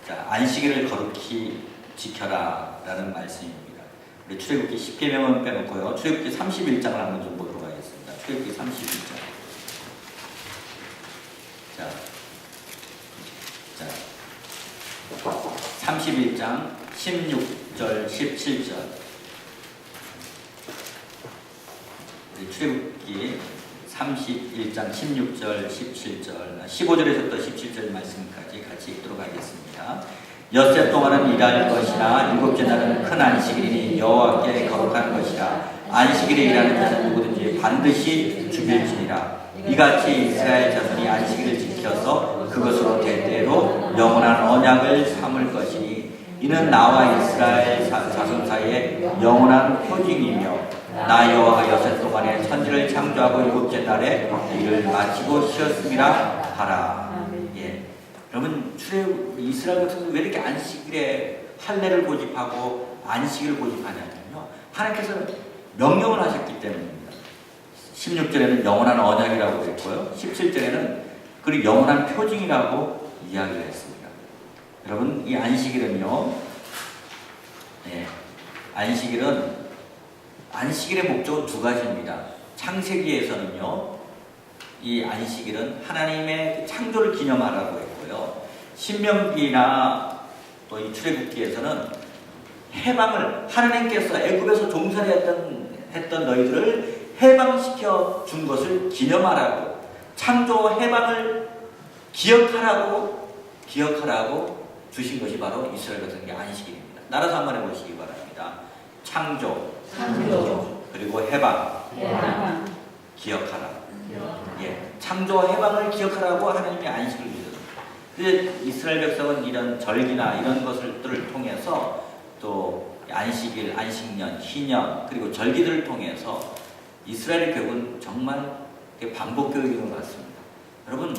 자, 안식일을 거룩히 지켜라 라는 말씀입니다. 우리 출애굽기 10계명은 빼놓고요. 출애굽기 31장을 한번 좀 보도록 하겠습니다. 출애굽기 31장. 자, 31장 16절 17절. 출애굽기 31장 16절 17절 15절에서부터 17절 말씀까지 같이 읽도록 하겠습니다. 엿새 동안은 일할 것이나 일곱째 날은 큰 안식일이니 여호와께 거룩한 것이라. 안식일에 일하는 자는 누구든지 반드시 죽일지니라. 이같이 이스라엘 자손이 안식일을 지켜서 그것으로 대대로 영원한 언약을 삼을 것이니 이는 나와 이스라엘 자손 사이에 영원한 표징이며 나 여호와가 여섯 동안에 천지를 창조하고 일곱째 날에 일을 마치고 쉬었음이라 하라. 예. 여러분 이스라엘 백성은 왜 이렇게 안식일에 할례를 고집하고 안식일을 고집하냐면요, 하나님께서 명령을 하셨기 때문입니다. 16절에는 영원한 언약이라고 했고요, 17절에는 그리고 영원한 표징이라고 이야기를 했습니다. 여러분 이 안식일은요, 안식일의 목적은 두 가지입니다. 창세기에서는요, 이 안식일은 하나님의 창조를 기념하라고 했고요, 신명기나 또 이 출애굽기에서는 해방을, 하나님께서 애굽에서 종살이했던 너희들을 해방시켜 준 것을 기념하라고, 창조 해방을 기억하라고 주신 것이 바로 이스라엘 백성의 안식일입니다. 따라서 한번 해보시기 바랍니다. 창조. 그리고 해방. 기억하라. 예, 창조 해방을 기억하라고 하나님이 안식을 주셨습니다. 그래서 이스라엘 백성은 이런 절기나 이런 것들을 통해서 또 안식일, 안식년, 희년 그리고 절기들을 통해서 이스라엘의 교육은 정말 반복 교육인 것 같습니다. 여러분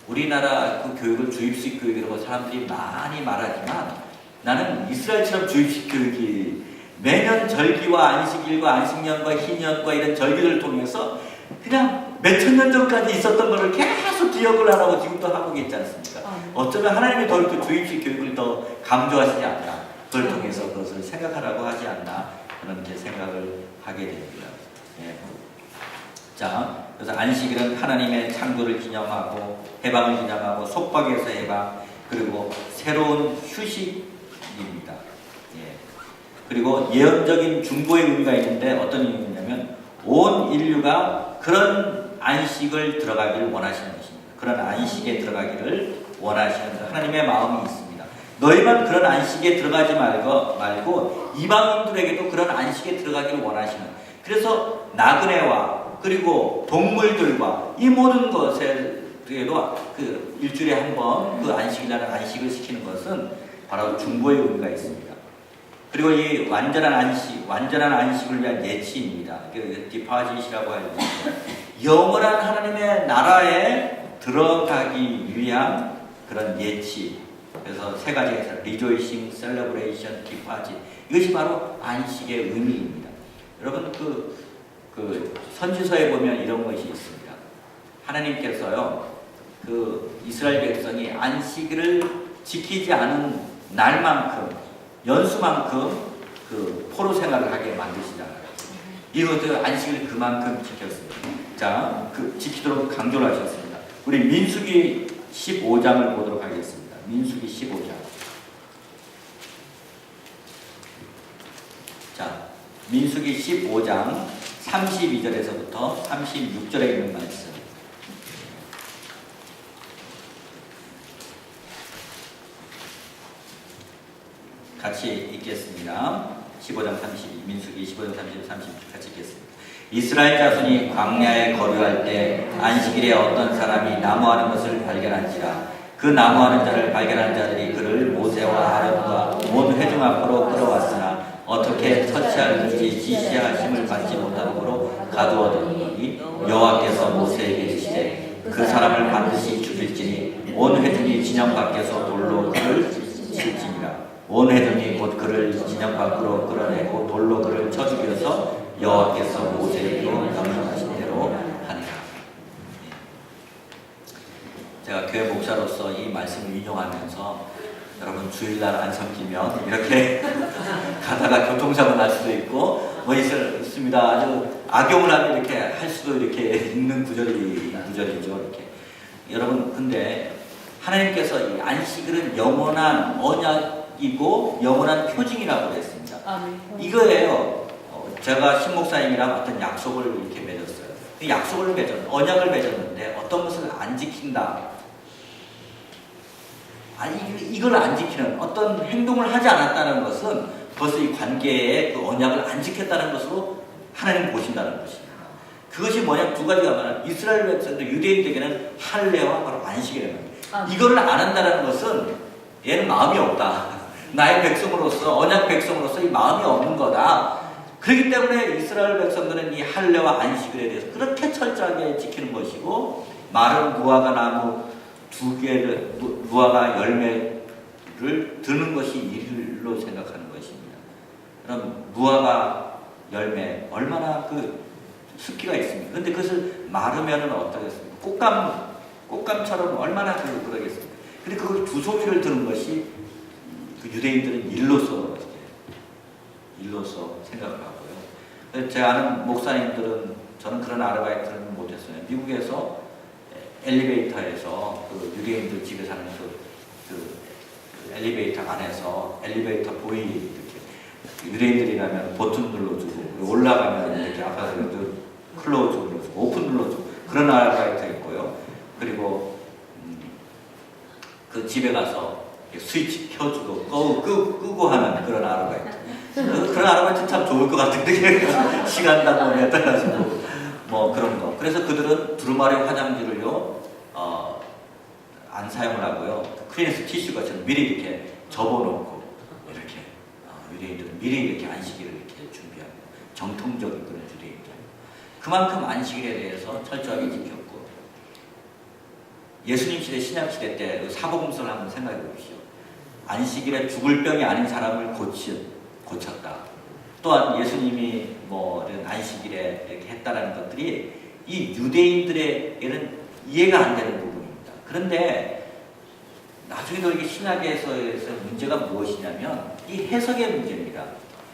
우리나라 그 교육을 주입식 교육이라고 사람들이 많이 말하지만 나는 이스라엘처럼 주입식 교육이 매년 절기와 안식일과 안식년과 희년과 이런 절기들을 통해서 그냥 몇천 년 전까지 있었던 것을 계속 기억을 하라고 지금도 하고 있지 않습니까? 어쩌면 하나님이 더 주입식 교육을 더 강조하시지 않나, 그걸 통해서 그것을 생각하라고 하지 않나, 그런 이제 생각을 하게 됩니다. 예. 자, 그래서 안식일은 하나님의 창조를 기념하고 해방을 기념하고 속박에서 해방, 그리고 새로운 휴식입니다. 예. 그리고 예언적인 중보의 의미가 있는데 어떤 의미냐면 온 인류가 그런 안식을 들어가기를 원하시는 것입니다. 그런 안식에 들어가기를 원하시는 하나님의 마음이 있습니다. 너희만 그런 안식에 들어가지 말고 이방인들에게도 그런 안식에 들어가기를 원하시는, 그래서 나그네와 그리고 동물들과 이 모든 것에도 그 일주일에 한 번 그 안식이라는 안식을 시키는 것은 바로 중보의 의미가 있습니다. 그리고 이 완전한 안식을 위한 예치입니다. 디파짓이라고 하죠. 영원한 하나님의 나라에 들어가기 위한 그런 예치. 그래서 세 가지에서 rejoicing, celebration, deposit. 이것이 바로 안식의 의미입니다. 여러분 그 선지서에 보면 이런 것이 있습니다. 하나님께서요, 그 이스라엘 백성이 안식일을 지키지 않은 날만큼, 연수만큼 그 포로 생활을 하게 만드시잖아요. 이것도 안식일 그만큼 지켰습니다. 자, 지키도록 강조를 하셨습니다. 우리 민수기 15장을 보도록 하겠습니다. 민수기 15장. 자, 민수기 15장 32절에서부터 36절에 있는 말씀. 같이 읽겠습니다. 15장 32, 민수기 15장 32, 36 같이 읽겠습니다. 이스라엘 자손이 광야에 거류할 때 안식일에 어떤 사람이 나무하는 것을 발견한지라. 그 나무하는 자를 발견한 자들이 그를 모세와 아론과 온 회중 앞으로 끌어왔으나 어떻게 터치할지 지시하심을 받지 못하므로 가두어두니 여호와께서 모세에게 이르시되 그 사람을 반드시 죽일지니 온 회중이 진영 밖에서 돌로 그를 칠지니라. 온 회중이 곧 그를 진영 밖으로 끌어내고 돌로 그를 쳐 죽여서 여호와께서 모세에게 명령하신 대로 하니라. 제가 교회 목사로서 이 말씀을 인용하면서 여러분 주일날 안 섬기면 이렇게 가다가 교통사고 날 수도 있고 뭐 있습니다. 아주 악용을 하면 이렇게 할 수도 이렇게 있는 구절이죠. 이렇게. 여러분 근데 하나님께서 이 안식일은 영원한 언약이고 영원한 표징이라고 했습니다. 이거예요. 제가 신목사님이랑 어떤 약속을 이렇게 맺었어요. 그 약속을 언약을 맺었는데 어떤 것을 안 지킨다. 아니 이걸 안 지키는 어떤 행동을 하지 않았다는 것은 벌써 이 관계에 그 언약을 안 지켰다는 것으로 하나님 보신다는 것입니다. 그것이 뭐냐? 두 가지가 많아. 이스라엘 백성들 유대인들에게는 할례와 바로 안식이라는 거예요. 아, 이거를 안 한다는 것은 얘는 마음이 없다. 나의 백성으로서 언약 백성으로서 이 마음이 없는 거다. 그렇기 때문에 이스라엘 백성들은 이 할례와 안식일에 대해서 그렇게 철저하게 지키는 것이고, 마른 무화과 나무 2개를 무화과 열매를 드는 것이 일로 생각하는 것입니다. 그럼 무화과 열매 얼마나 그 습기가 있습니까? 그런데 그것을 마르면은 어떠겠습니까? 꽃감처럼 얼마나 그러겠습니까? 근데 그걸 두 소리를 드는 것이 그 유대인들은 일로서 생각을 하고요. 제가 아는 목사님들은, 저는 그런 아르바이트는 못했어요. 미국에서 엘리베이터에서 그 유대인들 집에 사는 그 엘리베이터 안에서 엘리베이터 보이 이렇게 유대인들이라면 버튼 눌러주고 올라가면 이렇게 아파서 클로즈 눌러주고 오픈 눌러주고 그런 아르바이트 있고요. 그리고 그 집에 가서 스위치 켜주고 끄고 하는 그런 아르바이트. 그런 아르바이트 참 좋을 것 같은데 시간 단위에 따라가지고 뭐 그런 거. 그래서 그들은 두루마리 화장지를요 안 사용을 하고요. 크리네스 티슈같이 미리 이렇게 접어놓고 이렇게 유대인들은 미리 이렇게 안식일을 이렇게 준비하고 정통적인 그런 유대인들. 그만큼 안식일에 대해서 철저하게 지켰고, 예수님 시대 신약 시대 때 사복음서를 한번 생각해 보십시오. 안식일에 죽을 병이 아닌 사람을 고쳤다. 또한 예수님이 뭐 안식일에 이렇게 했다라는 것들이 이 유대인들에게는 이해가 안 되는 부분입니다. 그런데 나중에도 이게 신약에서 문제가 무엇이냐면 이 해석의 문제입니다.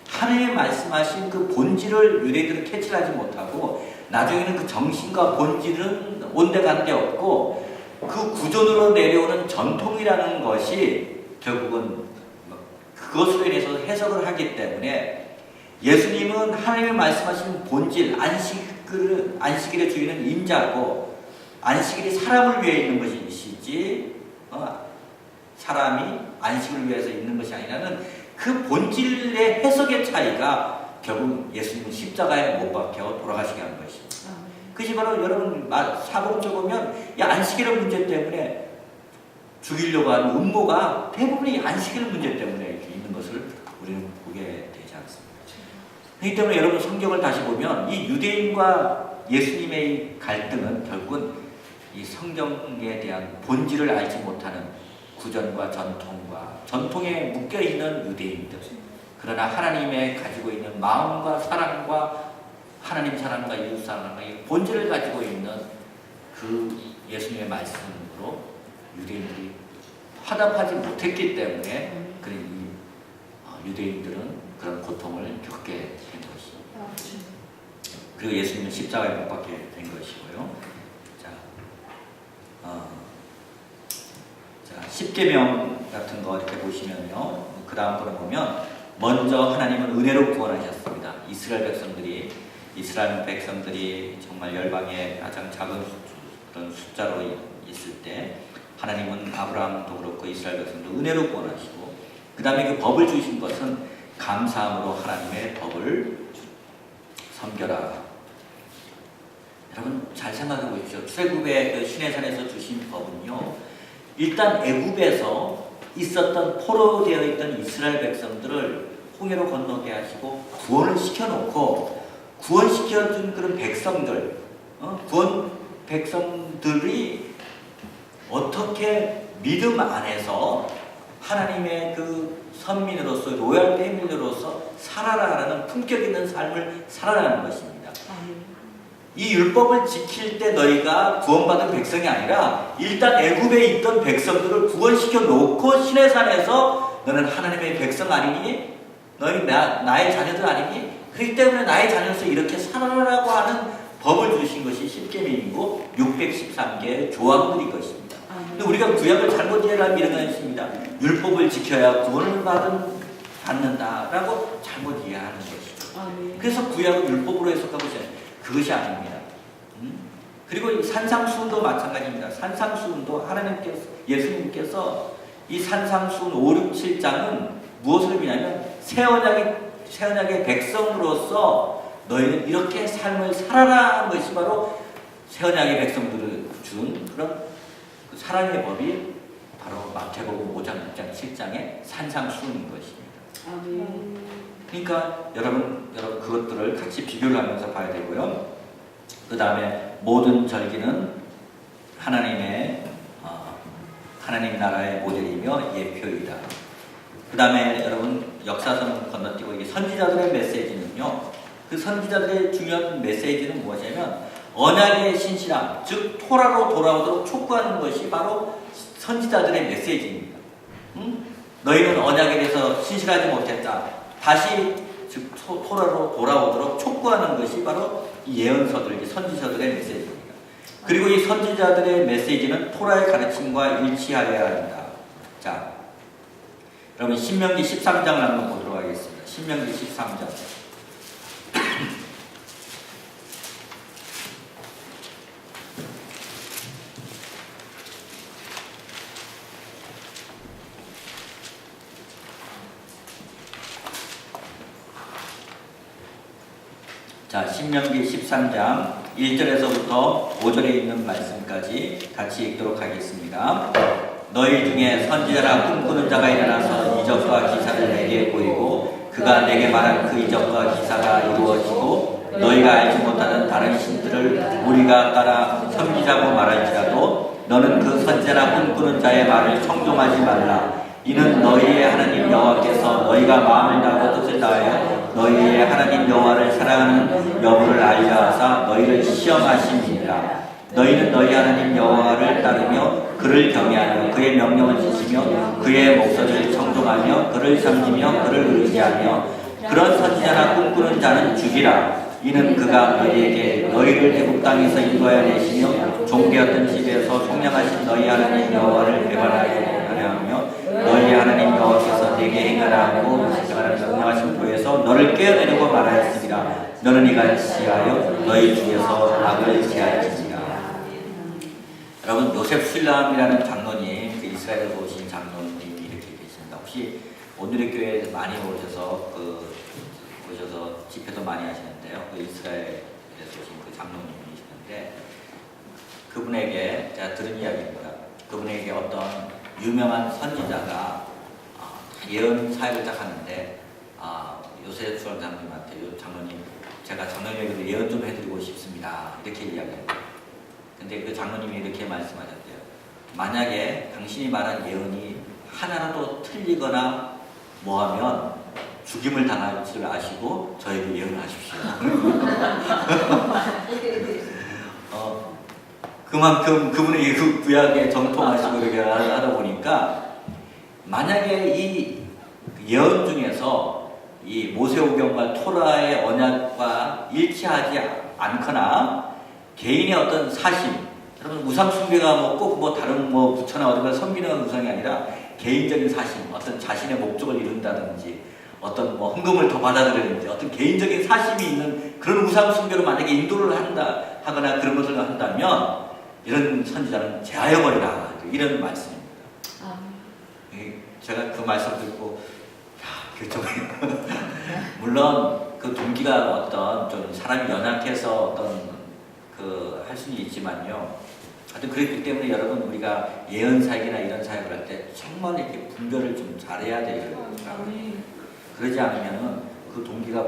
하나님의 말씀하신 그 본질을 유대인들은 캐치하지 못하고 나중에는 그 정신과 본질은 온데간데 없고 그 구존으로 내려오는 전통이라는 것이 결국은 그것으로 인해서 해석을 하기 때문에 예수님은 하나님의 말씀하신 본질, 안식일의 주인은 인자고 안식일이 사람을 위해 있는 것이지 사람이 안식을 위해서 있는 것이 아니라는 그 본질의 해석의 차이가 결국 예수님은 십자가에 못 박혀 돌아가시게 한 것입니다. 그것이 바로 여러분 사복음서 보면 이 안식일의 문제 때문에 죽이려고 하는 음모가 대부분이 안식일 문제 때문에 이렇게 있는 것을 우리는 보게 되지 않습니다. 그렇기 때문에 여러분 성경을 다시 보면 이 유대인과 예수님의 갈등은 결국은 이 성경에 대한 본질을 알지 못하는 구전과 전통에 묶여있는 유대인들, 그러나 하나님의 가지고 있는 마음과 사랑과 하나님 사랑과 이웃 사랑과 이 본질을 가지고 있는 그 예수님의 말씀으로 유대인들이 화답하지 못했기 때문에 그런 유대인들은 그런 고통을 겪게 된 것입니다. 그리고 예수님은 십자가에 못 박게 된 것이고요. 자, 십계명 같은 거 이렇게 보시면요. 그 다음 거를 보면 먼저 하나님은 은혜로 구원하셨습니다. 이스라엘 백성들이 정말 열방의 가장 작은 그런 숫자로 있을 때 하나님은 아브라함도 그렇고 이스라엘 백성도 은혜로 구원하시고, 그 다음에 그 법을 주신 것은 감사함으로 하나님의 법을 섬겨라. 여러분 잘 생각해 보십시오. 출애굽의 그 시내산에서 주신 법은요, 일단 애굽에서 있었던 포로되어 있던 이스라엘 백성들을 홍해로 건너게 하시고 구원을 시켜놓고, 구원시켜준 그런 백성들, 구원 백성들이 어떻게 믿음 안에서 하나님의 그 선민으로서 로얄 패밀리로서 살아라라는 품격 있는 삶을 살아라는 것입니다. 이 율법을 지킬 때 너희가 구원받은 백성이 아니라 일단 애굽에 있던 백성들을 구원시켜 놓고 시내산에서 너는 하나님의 백성 아니니? 너희 나의 자녀들 아니니? 그렇기 때문에 나의 자녀로서 이렇게 살아라라고 하는 법을 주신 것이 십계명이고 613개의 조항들인 것입니다. 근데 우리가 구약을 잘못 이해하면 이런 것입니다. 율법을 지켜야 구원을 받는다라고 잘못 이해하는 것이죠. 그래서 구약은 율법으로 해석하고 있잖아요. 그것이 아닙니다. 그리고 이 산상수훈도 마찬가지입니다. 산상수훈도 예수님께서 이 산상수훈 5, 6, 7장은 무엇을 의미하냐면 새 언약의 백성으로서 너희는 이렇게 삶을 살아라 하는 것이 바로 새 언약의 백성들을 준 그런 그 사랑의 법이 바로 마태복음 5장, 6장, 7장의 산상수훈인 것입니다. 그러니까 여러분 그것들을 같이 비교를 하면서 봐야 되고요. 그 다음에 모든 절기는 하나님 나라의 모델이며 예표이다. 그 다음에 여러분 역사서는 건너뛰고 이게 선지자들의 메시지는요. 그 선지자들의 중요한 메시지는 무엇이냐면 언약의 신실함, 즉 토라로 돌아오도록 촉구하는 것이 바로 선지자들의 메시지입니다. 너희는 언약에 대해서 신실하지 못했다. 다시 즉 토라로 돌아오도록 촉구하는 것이 바로 이 예언서들, 이 선지자들의 메시지입니다. 그리고 이 선지자들의 메시지는 토라의 가르침과 일치하여야 한다. 자, 여러분 신명기 13장을 한번 보도록 하겠습니다. 신명기 13장. 자, 신명기 13장 1절에서부터 5절에 있는 말씀까지 같이 읽도록 하겠습니다. 너희 중에 선지자라 꿈꾸는 자가 일어나서 이적과 기사를 내게 보이고 그가 내게 말한 그 이적과 기사가 이루어지고 너희가 알지 못하는 다른 신들을 우리가 따라 섬기자고 말할지라도 너는 그 선지자라 꿈꾸는 자의 말을 청종하지 말라. 이는 너희의 하나님 여호와께서 너희가 마음을 다하고 뜻을 다하여 너희의 하나님 여호와를 사랑하는 여부를 알려 하사 너희를 시험하심이니라. 너희는 너희 하나님 여호와를 따르며 그를 경외하며 그의 명령을 지키며 그의 목소리를 청종하며 그를 섬기며 그를 의지하며 그런 선지자나 꿈꾸는 자는 죽이라. 이는 그가 너희에게 너희를 애굽 땅에서 인도하여 내시며 종되었던 집에서 속량하신 너희 하나님 여호와를 배반하여 하며 너희 하나님 여호와께서 내게 행하라 하고 명령하신 도에서 너를 깨어내려고 말하였으리라. 너는 이같이 하여 너희 중에서 악을 제할지니라. 여러분 요셉 술람이라는 장로님, 그 이스라엘에서 오신 장로님이 이렇게 계십니다. 혹시 오늘의 교회에 많이 오셔서 집회도 많이 하시는데요. 그 이스라엘에서 오신 그 장로님이시는데 그분에게 제가 들은 이야기입니다. 그분에게 어떤 유명한 선지자가 예언 사역을 딱 하는데 요셉 술람 장로님한테 장로님 제가 장로님에게 예언 좀 해드리고 싶습니다. 이렇게 이야기합니다. 근데 그 장로님이 이렇게 말씀하셨대요. 만약에 당신이 말한 예언이 하나라도 틀리거나 뭐하면 죽임을 당할 줄 아시고 저에게 예언하십시오. 그만큼 그분이 그 구약에 정통하시고 이렇게 하다 보니까 만약에 이 예언 중에서 이 모세오경과 토라의 언약과 일치하지 않거나 개인의 어떤 사심, 여러분 우상 숭배가 꼭 다른 부처나 어디가 섬기는 우상이 아니라 개인적인 사심, 어떤 자신의 목적을 이룬다든지 어떤 헌금을 더 받아들이는지 어떤 개인적인 사심이 있는 그런 우상 숭배로 만약에 인도를 하거나 그런 것을 한다면 이런 선지자는 제하여버리라 이런 말씀입니다. 제가 그 말씀 듣고 물론 그 동기가 어떤 좀 사람이 연약해서 어떤 할 수는 있지만요. 하여튼 그렇기 때문에 여러분 우리가 예언 사역이나 이런 사역을 할 때 정말 이렇게 분별을 좀 잘해야 돼요. 그러지 않으면은 그 동기가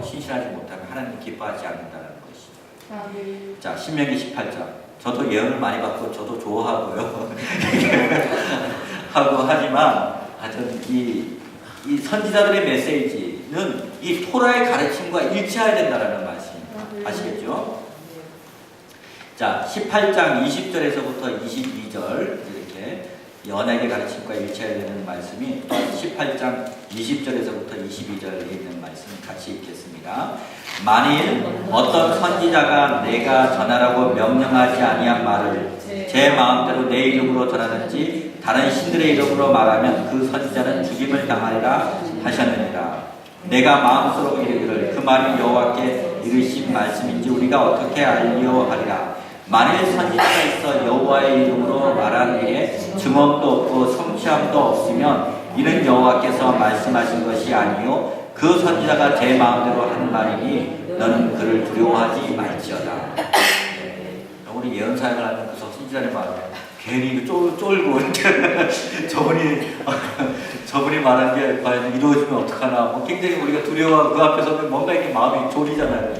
신실하지 못하면 하나님 기뻐하지 않는다는 것이죠. 자, 신명기 18장. 저도 예언을 많이 받고 저도 좋아하고요. 하고 하지만 하여튼 이 선지자들의 메시지는 이 토라의 가르침과 일치해야 된다는 말씀. 아시겠죠? 자, 18장 20절에서부터 22절 이렇게 언약의 가르침과 일치해야 되는 말씀이 또 18장 20절에서부터 22절에 있는 말씀 같이 읽겠습니다. 만일 어떤 선지자가 내가 전하라고 명령하지 아니한 말을 제 마음대로 내 이름으로 전하든지 다른 신들의 이름으로 말하면 그 선지자는 죽임을 당하리라 하셨느니라. 내가 마음속으로 이르기를 그 말이 여호와께 이르신 말씀인지 우리가 어떻게 알려 하리라. 만일 선지자가 있어 여호와의 이름으로 말한 일에 증언도 없고 성취함도 없으면 이는 여호와께서 말씀하신 것이 아니요 그 선지자가 제 마음대로 한 말이니 너는 그를 두려워하지 말지어다. 네. 우리 예언 사역을 하는 그 선지자의 마음 괜히 쫄고 저분이 말한 게 과연 이루어지면 어떡하나 뭐 굉장히 우리가 두려워 그 앞에서는 뭔가 이렇게 마음이 졸이잖아요.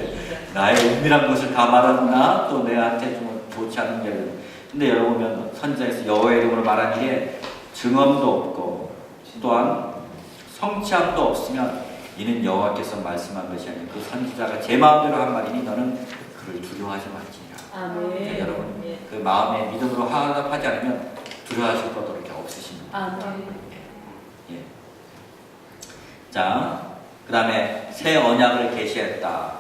나의 은밀한 것을 다 말하나 또 내한테 좀 좋지 않은 게 근데 여러분 보면 선지자에서 여호와의 이름으로 말한 일에 증언도 없고 또한 성취함도 없으면 이는 여호와께서 말씀한 것이 아니고 그 선지자가 제 마음대로 한 말이니 너는 그를 두려워하지 말지니라. 네, 여러분 그 마음의 믿음으로 화답하지 않으면 두려워하실 것도 이렇게 없으십니다. 예. 자, 그 다음에 새 언약을 계시했다.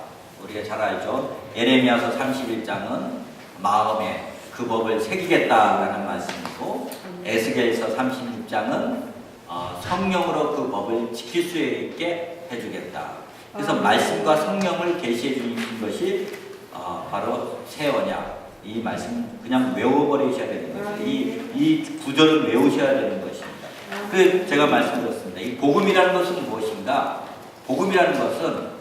우리가 잘 알죠. 예레미야서 31장은 마음에 그 법을 새기겠다라는 말씀이고 에스겔서 36장은 성령으로 그 법을 지킬 수 있게 해주겠다. 그래서 말씀과 성령을 계시해 주신 것이 바로 새 언약. 이 말씀 그냥 외워버리셔야 되는 거죠. 이 구절을 외우셔야 되는 것입니다. 그 제가 말씀드렸습니다. 이 복음이라는 것은 무엇인가? 복음이라는 것은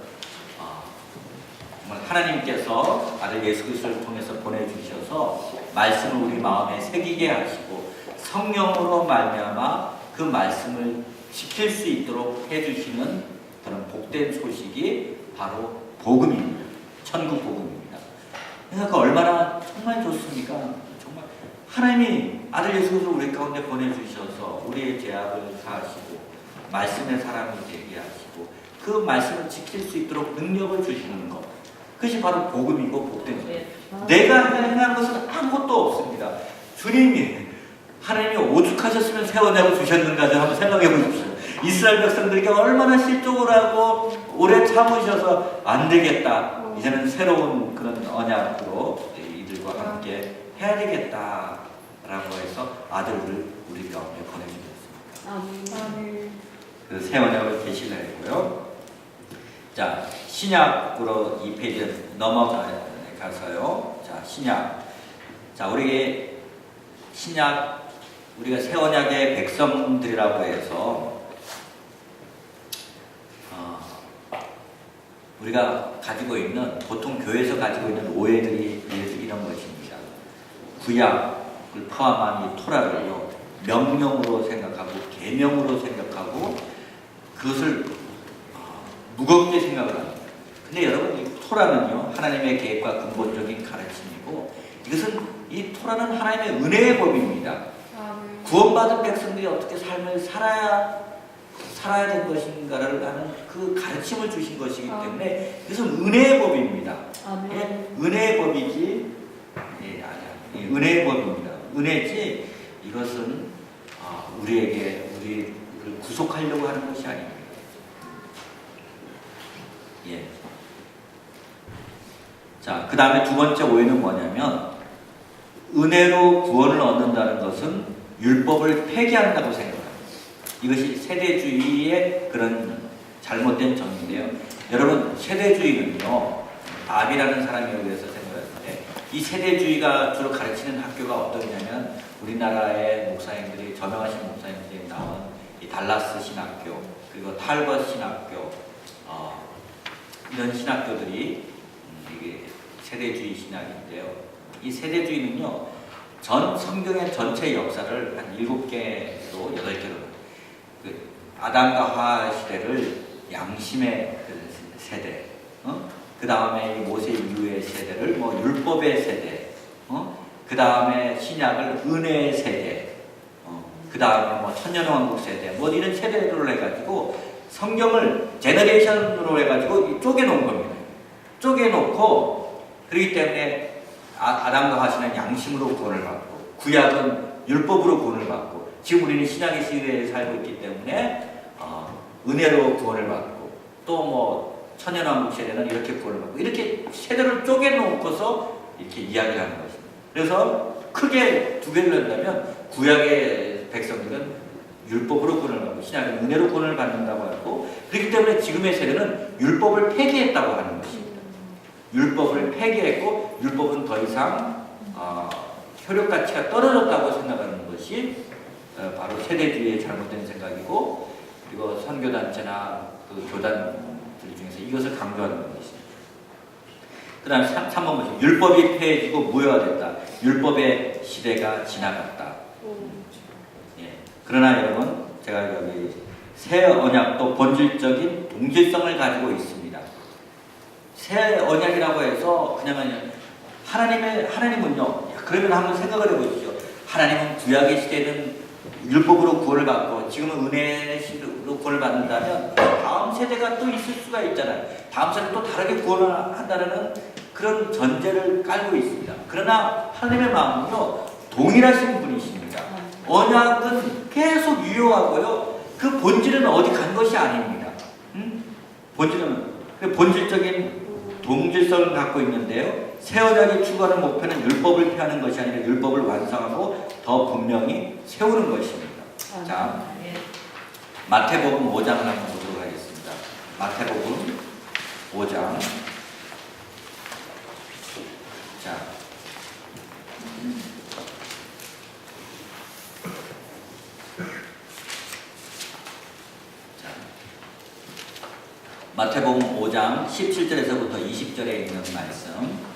하나님께서 아들 예수 그리스도를 통해서 보내주셔서 말씀을 우리 마음에 새기게 하시고 성령으로 말미암아 그 말씀을 지킬 수 있도록 해주시는 그런 복된 소식이 바로 복음입니다. 천국 복음입니다. 그래서 그 얼마나 정말 좋습니까? 정말 하나님이 아들 예수 그리스도를 우리 가운데 보내주셔서 우리의 죄악을 사하시고 말씀의 사람이 되게 하시고 그 말씀을 지킬 수 있도록 능력을 주시는 것. 그것이 바로 복음이고 복된 거예요. 내가 행한 것은 아무것도 없습니다. 주님이 하나님이 오죽하셨으면 새 언약을 주셨는가 한번 생각해 보십시오. 이스라엘 백성들에게 얼마나 실족을 하고 오래 참으셔서 안 되겠다. 이제는 새로운 그런 언약으로 이들과 함께 해야 되겠다라고 해서 아들을 우리 가운데 보내주셨습니다. 그 새 언약을 계시를 했고요. 자, 신약으로 2페이지 넘어가서요. 자, 신약. 자, 우리 신약, 우리가 새 언약의 백성들이라고 해서 우리가 가지고 있는 보통 교회에서 가지고 있는 오해들이 이런 것입니다. 구약을 포함한 이 토라를요 명령으로 생각하고 계명으로 생각하고 그것을 무겁게 생각을 합니다. 근데 여러분 이 토라는요 하나님의 계획과 근본적인 가르침이고 이것은 이 토라는 하나님의 은혜의 법입니다. 구원받은 백성들이 어떻게 삶을 살아야 될 것인가를 하는 그 가르침을 주신 것이기 때문에 이것은 은혜의 법입니다. 예, 은혜의 법이지, 은혜의 법입니다. 은혜지 이것은 우리에게 우리를 구속하려고 하는 것이 아닙니다. 예. 자, 그 다음에 두 번째 오해는 뭐냐면 은혜로 구원을 얻는다는 것은 율법을 폐기한다고 생각합니다. 이것이 세대주의의 그런 잘못된 정의인데요. 여러분 세대주의는요 압이라는 사람에 의해서 생각했는데 이 세대주의가 주로 가르치는 학교가 어떠냐면 우리나라의 목사님들이 저명하신 목사님들이 나온 이 달라스 신학교 그리고 탈벗 신학교 이런 신학교들이 이게 세대주의 신학인데요. 이 세대주의는요 전 성경의 전체 역사를 한 7개로 8개로 그 아담과 하와 시대를 양심의 세대, 그 다음에 모세 이후의 세대를 뭐 율법의 세대, 그 다음에 신약을 은혜의 세대, 그 다음에 뭐 천년왕국 세대, 뭐 이런 세대로 해가지고 성경을 제너레이션으로 해가지고 쪼개놓은 겁니다. 쪼개놓고 그렇기 때문에 아담과 하와는 양심으로 구원을 받고 구약은 율법으로 구원을 받고 지금 우리는 신약의 시대에 살고 있기 때문에 은혜로 구원을 받고 또 뭐 천년왕국 세대는 이렇게 구원을 받고 이렇게 세대를 쪼개놓고서 이렇게 이야기를 하는 것입니다. 그래서 크게 두 개를 한다면 구약의 백성들은 율법으로 구원을 받고 신약은 은혜로 구원을 받는다고 하고 그렇기 때문에 지금의 세대는 율법을 폐기했다고 하는 것입니다. 율법을 폐기했고 율법은 더 이상 효력 가치가 떨어졌다고 생각하는 것이 바로 세대주의의 잘못된 생각이고 그리고 선교단체나 그 그 교단들 중에서 이것을 강조하는 것이 있습니다. 그 다음에 3번 보시죠. 율법이 폐해지고 무효화됐다. 율법의 시대가 지나갔다. 예. 그러나 여러분, 제가 여기 새 언약도 본질적인 동질성을 가지고 있습니다. 새 언약이라고 해서 그냥 하나님은요, 그러면 한번 생각을 해보십시오. 하나님은 구약의 시대는 율법으로 구원을 받고 지금은 은혜의 시대로 구원을 받는다면 다음 세대가 또 있을 수가 있잖아요. 다음 세대는 또 다르게 구원을 한다는 그런 전제를 깔고 있습니다. 그러나 하나님의 마음은요, 동일하신 분이십니다. 언약은 계속 유효하고요, 그 본질은 어디 간 것이 아닙니다. 본질은 본질적인 동질성을 갖고 있는데요, 새 언약이 추구하는 목표는 율법을 폐하는 것이 아니라 율법을 완성하고 더 분명히 세우는 것입니다. 자, 마태복음 5장을 한번 보도록 하겠습니다. 마태복음 5장. 자, 마태복음 5장 17절에서부터 20절에 있는 말씀,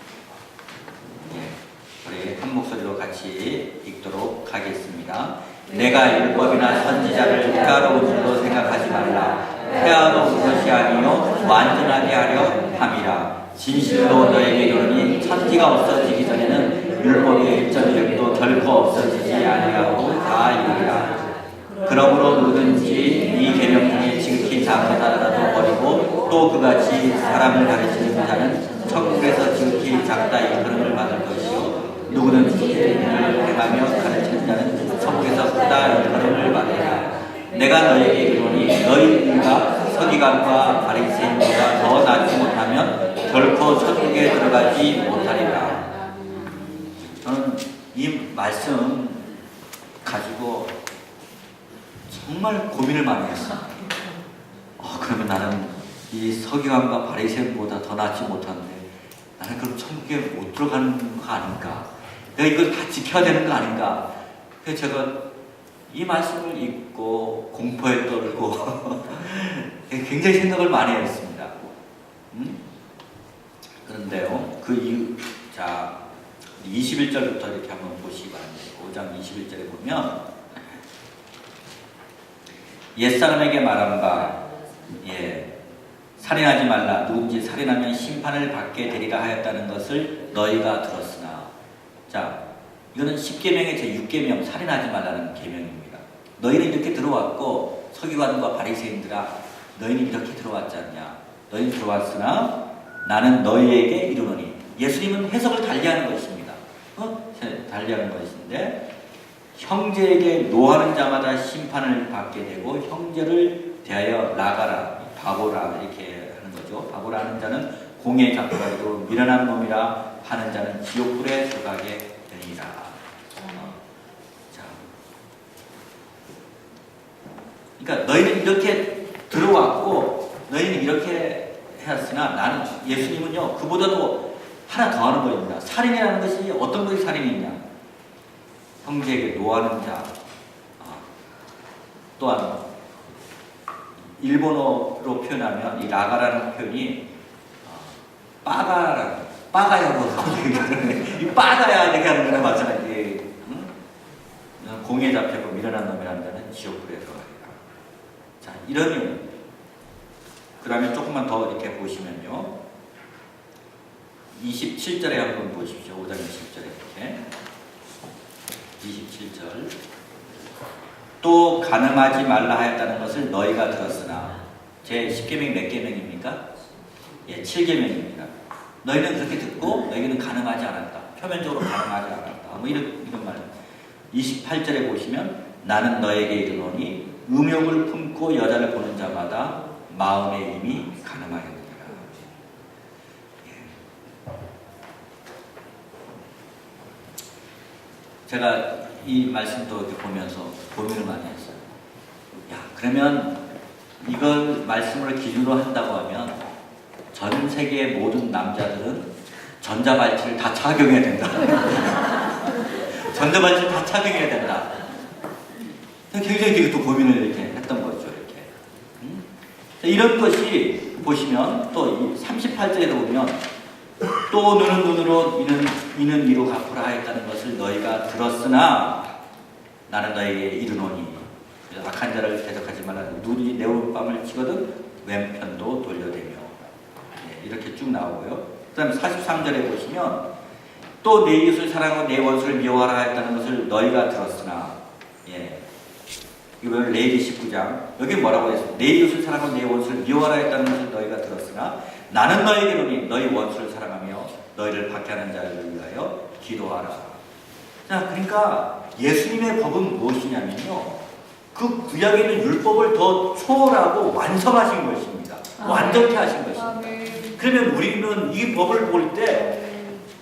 우리 한 목소리로 같이 읽도록 하겠습니다. 내가 율법이나 선지자를 까로운 줄로 생각하지 말라. 폐하러 것이 아니요 완전하게 하려 함이라. 진실로 너에게 이르노니 천지가 없어지기 전에는 율법의 1.1도 결코 없어지지 아니하고 다 이르리라. 그러므로 누구든지 이 계명 중에 지극히 작은 하나라도 버리고 또 그같이 사람을 가르치는 자는 천국에서 지극히 작다 일컬음을 받을 것이요 누구든지 이를 행하며 가르치는 자는 천국에서 크다 일컬음을 받으리라. 내가 너에게 이르노니 너희가 서기관과 바리새인보다 더 낫지 못하면 결코 천국에 들어가지 못하리라. 저는 이 말씀 가지고 정말 고민을 많이 했어요. 그러면 나는 이 서기관과 바리새인보다 더 낫지 못한데 나는 그럼 천국에 못 들어가는 거 아닌가? 내가 이걸 다 지켜야 되는 거 아닌가? 그래서 제가 이 말씀을 읽고 공포에 떨고 굉장히 생각을 많이 했습니다. 그런데요, 그 이유, 자, 21절부터 이렇게 한번 보시기 바랍니다. 5장 21절에 보면 옛사람에게 말한 바, 살인하지 말라. 누군지 살인하면 심판을 받게 되리라 하였다는 것을 너희가 들었으나. 자, 이거는 10계명의 제6계명, 살인하지 말라는 계명입니다. 너희는 이렇게 들어왔고, 서기관과 바리새인들아, 너희는 이렇게 들어왔지 않냐? 너희는 들어왔으나 나는 너희에게 이르노니. 예수님은 해석을 달리하는 것입니다. 달리하는 것인데, 형제에게 노하는 자마다 심판을 받게 되고 형제를 대하여 나가라, 바보라 이렇게 하는 거죠. 바보라 하는 자는 공에 잡혀가지고 미련한 놈이라 하는 자는 지옥불에 들어가게 되니라. 자, 그러니까 너희는 이렇게 들어왔고 너희는 이렇게 했으나 나는, 예수님은요 그보다도 하나 더 하는 거입니다. 살인이라는 것이 어떤 것이 살인이냐? 형제에게 노하는 자. 또한 일본어로 표현하면 이 라가라는 표현이 빠가야로 이 빠가야 이렇게 하는 거나 마찬가지. 공에 잡히고 미련한 놈이라는 자는 지옥불에 들어가리라. 자, 이러면 그 다음에 조금만 더 이렇게 보시면요, 27절에 한번 보십시오. 5장 20절에 이렇게 27절. 또 간음하지 말라 하였다는 것을 너희가 들었으나. 제 10계명이 몇 계명입니까? 7계명입니다. 너희는 그렇게 듣고 너희는 간음하지 않았다. 표면적으로 간음하지 않았다. 뭐 이런 말. 28절에 보시면 나는 너에게 이르노니 음욕을 품고 여자를 보는 자마다 마음에 이미 간음하였느니라. 제가 이 말씀도 이렇게 보면서 고민을 많이 했어요. 그러면 이걸 말씀을 기준으로 한다고 하면 전 세계의 모든 남자들은 전자발찌를 다 착용해야 된다. 전자발찌를 다 착용해야 된다. 굉장히 되게 또 고민을 이렇게 했던 거죠. 이렇게. 이런 것이 보시면 또 38절에 보면 또 눈은 눈으로 이는 이로 갚으라 하였다는 것을 너희가 들었으나 나는 너희에게 이르노니 악한 자를 대적하지 말라. 눈이 내 오른밤을 치거든 왼편도 돌려대며. 이렇게 쭉 나오고요. 그 다음에 43절에 보시면 또 내 이웃을 사랑하고 내 원수를 미워하라 했다는 것을 너희가 들었으나, 이거 레위기 19장 여기 뭐라고 했어요? 내 이웃을 사랑하고 내 원수를 미워하라 했다는 것을 너희가 들었으나 나는 너희에게로니 너희 원수를 사랑하며 너희를 박해하는 자를 위하여 기도하라. 자, 그러니까 예수님의 법은 무엇이냐면요, 그 구약에 있는 율법을 더 초월하고 완성하신 것입니다. 완전케 하신 것입니다. 그러면 우리는 이 법을 볼 때,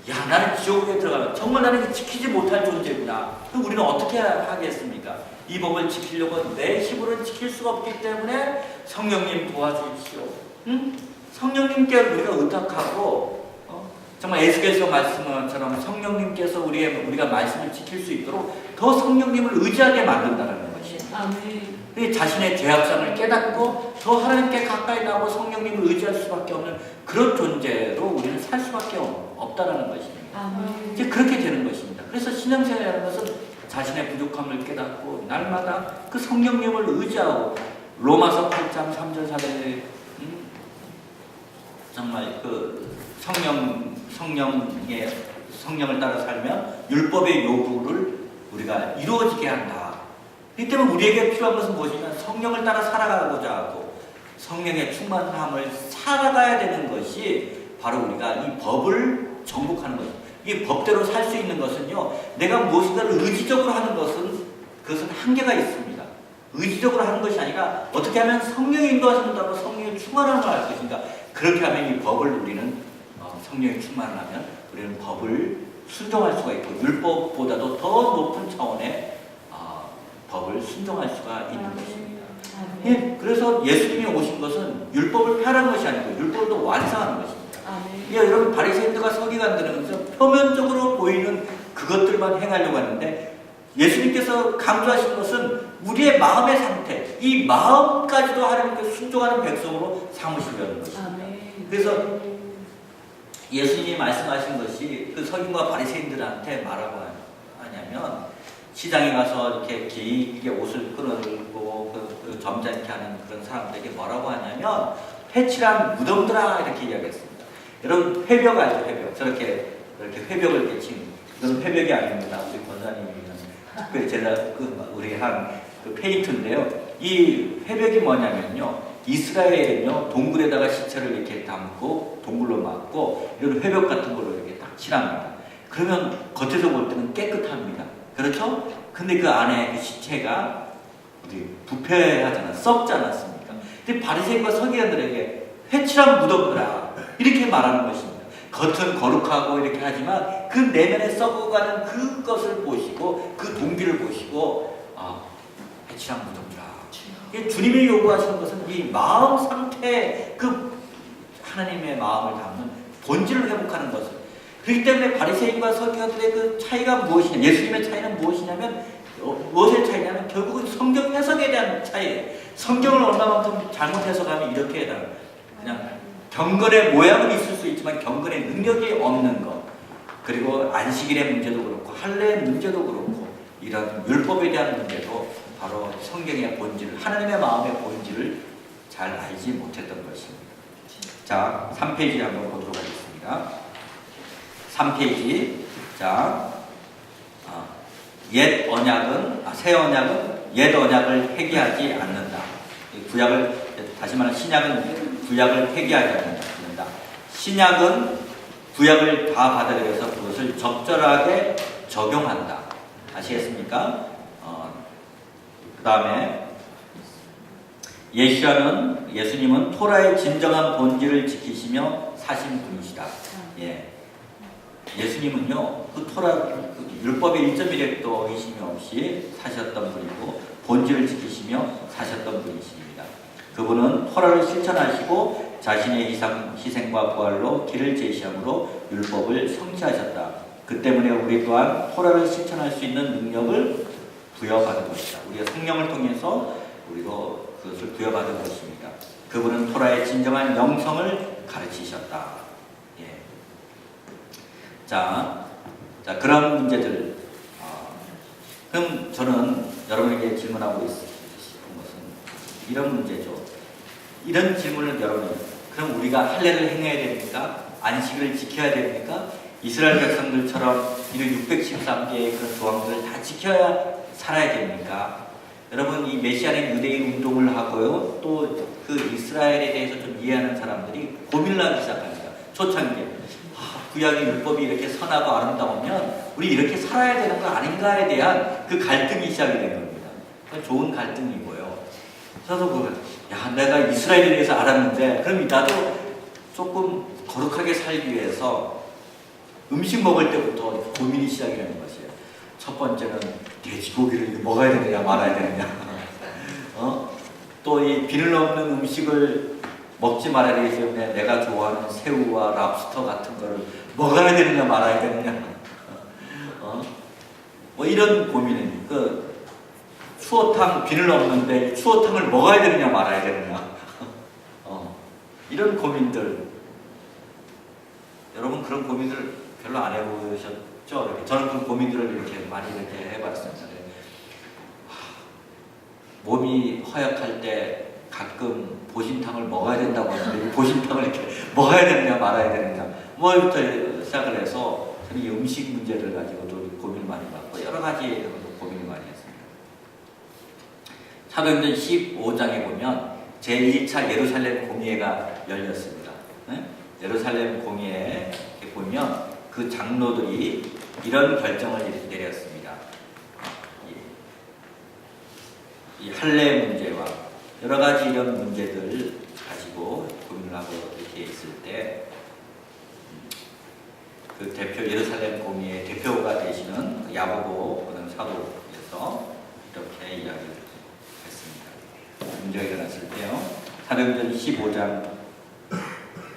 야, 나는 지옥에 들어가면 정말 나는 지키지 못할 존재구나. 그럼 우리는 어떻게 하겠습니까? 이 법을 지키려고 내 힘으로는 지킬 수가 없기 때문에 성령님 도와주십시오. 응? 성령님께 우리가 의탁하고, 정말 에스겔서 말씀처럼 성령님께서 우리가 말씀을 지킬 수 있도록 더 성령님을 의지하게 만든다는 것이에요. 아멘. 자신의 죄악성을 깨닫고 더 하나님께 가까이 나오고 성령님을 의지할 수밖에 없는 그런 존재로 우리는 살 수밖에 없다는 것입니다. 아멘. 이제 그렇게 되는 것입니다. 그래서 신앙생활이라는 것은 자신의 부족함을 깨닫고 날마다 그 성령님을 의지하고, 로마서 8장 3절 4절에 정말 그 성령을 따라 살면 율법의 요구를 우리가 이루어지게 한다. 이 때문에 우리에게 필요한 것은 무엇이냐? 성령을 따라 살아가고자 하고 성령의 충만함을 살아가야 되는 것이 바로 우리가 이 법을 정복하는 것입니다. 이 법대로 살 수 있는 것은요, 내가 무엇인가를 의지적으로 하는 것은 그것은 한계가 있습니다. 의지적으로 하는 것이 아니라 어떻게 하면 성령의 인도하신다고 성령의 충만함을 할 것인가. 그렇게 하면 이 법을 우리는 성령의 충만을 하면 우리는 법을 순종할 수가 있고 율법보다도 더 높은 차원의 법을 순종할 수가 있는 것입니다. 예, 그래서 예수님이 오신 것은 율법을 폐하는 것이 아니고 율법을 더 완성하는 것입니다. 여러분, 바리새인들과 서기관들은 표면적으로 보이는 그것들만 행하려고 하는데 예수님께서 강조하신 것은 우리의 마음의 상태, 이 마음까지도 하나님께 순종하는 백성으로 삼으시려는 것입니다. 그래서 예수님이 말씀하신 것이 그 서기관과 바리새인들한테 뭐라고 하냐면, 시장에 가서 이렇게 길게 옷을 끌어들고 그 점잖게 하는 그런 사람들에게 뭐라고 하냐면 회칠한 무덤들아 이렇게 이야기했습니다. 여러분, 회벽 알죠? 회벽. 저렇게 회벽을 이렇게 친, 이건 회벽이 아닙니다. 우리 권사님이면 특별히 제가 우리 한 그 페인트인데요. 이 회벽이 뭐냐면요, 이스라엘은요 동굴에다가 시체를 이렇게 담고 동굴로 막고 이런 회벽 같은 걸로 이렇게 딱 칠합니다. 그러면 겉에서 볼 때는 깨끗합니다. 그렇죠? 근데 그 안에 그 시체가 부패하잖아, 썩지 않았습니까? 근데 바리새인과 서기관들에게 회칠한 무덤들아 이렇게 말하는 것입니다. 겉은 거룩하고 이렇게 하지만 그 내면에 썩어가는 그것을 보시고 그 동기를 보시고 회칠한 무덤들아. 주님이 요구하시는 것은 이 마음 상태, 그 하나님의 마음을 담는 본질을 회복하는 것을. 그렇기 때문에 바리새인과 서기관들의 그 차이가 무엇이냐, 예수님의 차이는 무엇이냐면 무엇의 차이냐면 결국은 성경 해석에 대한 차이예요. 성경을 얼마만큼 잘못 해석하면 이렇게 해당. 그냥 경건의 모양은 있을 수 있지만 경건의 능력이 없는 것, 그리고 안식일의 문제도 그렇고 할례의 문제도 그렇고 이런 율법에 대한 문제도 바로 성경의 본질, 하나님의 마음의 본질을 잘 알지 못했던 것입니다. 자, 3페이지 한번 보도록 하겠습니다. 3페이지. 자, 새 언약은 옛 언약을 회개하지 않는다. 구약을, 다시 말하면 신약은 구약을 회개하지 않는다. 신약은 구약을 다 받아들여서 그것을 적절하게 적용한다. 아시겠습니까? 그 다음에 예수님은 토라의 진정한 본질을 지키시며 사신 분이시다. 예수님은요, 그 토라, 율법의 1.1획도 의심이 없이 사셨던 분이고 본질을 지키시며 사셨던 분이십니다. 그분은 토라를 실천하시고 자신의 희생과 부활로 길을 제시함으로 율법을 성취하셨다. 그 때문에 우리 또한 토라를 실천할 수 있는 능력을 부여받은 것이다. 우리가 성령을 통해서 우리도 그것을 부여받은 것입니다. 그분은 토라의 진정한 영성을 가르치셨다. 예. 자, 그런 문제들. 그럼 저는 여러분에게 질문하고 싶은 것은 이런 문제죠. 이런 질문을 여러분, 그럼 우리가 할례를 행해야 됩니까? 안식일을 지켜야 됩니까? 이스라엘 백성들처럼 이런 613개의 그런 조항들을 다 지켜야 살아야 됩니까? 여러분, 이 메시아는 유대인 운동을 하고요, 또 그 이스라엘에 대해서 좀 이해하는 사람들이 고민을 하기 시작합니다. 초창기에 구약의 율법이 이렇게 선하고 아름다우면 우리 이렇게 살아야 되는 거 아닌가에 대한 그 갈등이 시작이 된 겁니다. 좋은 갈등이고요. 저도 내가 이스라엘에 대해서 알았는데 그럼 나도 조금 거룩하게 살기 위해서 음식 먹을 때부터 고민이 시작이 되는 것이에요. 첫 번째는 돼지고기를 먹어야 되느냐 말아야 되느냐. 또 이 비늘 없는 음식을 먹지 말아야 되기 때문에 내가 좋아하는 새우와 랍스터 같은 거를 먹어야 되느냐 말아야 되느냐. 뭐 이런 고민이. 추어탕 비늘 없는데 추어탕을 먹어야 되느냐 말아야 되느냐. 이런 고민들. 여러분 그런 고민들 별로 안 해보셨죠? 저는 그 고민들을 이렇게 많이 이렇게 해봤습니다. 몸이 허약할 때 가끔 보신탕을 먹어야 된다고 하는데 보신탕을 이렇게 먹어야 되느냐 말아야 되느냐 뭐부터 시작을 해서 이 음식 문제를 가지고도 고민을 많이 받고 여러 가지에 대해서 고민을 많이 했습니다. 사도행전 15장에 보면 제1차 예루살렘 공의회가 열렸습니다. 예루살렘 공의회에 보면 그 장로들이 이런 결정을 내렸습니다. 이 할례 문제와 여러 가지 이런 문제들을 가지고 고민을 하고 이렇게 있을 때 그 대표 예루살렘 공의회 대표가 되시는 야고보라는 사도께서 이렇게 이야기를 했습니다. 문제가 일어났을 때요. 사도행전 15장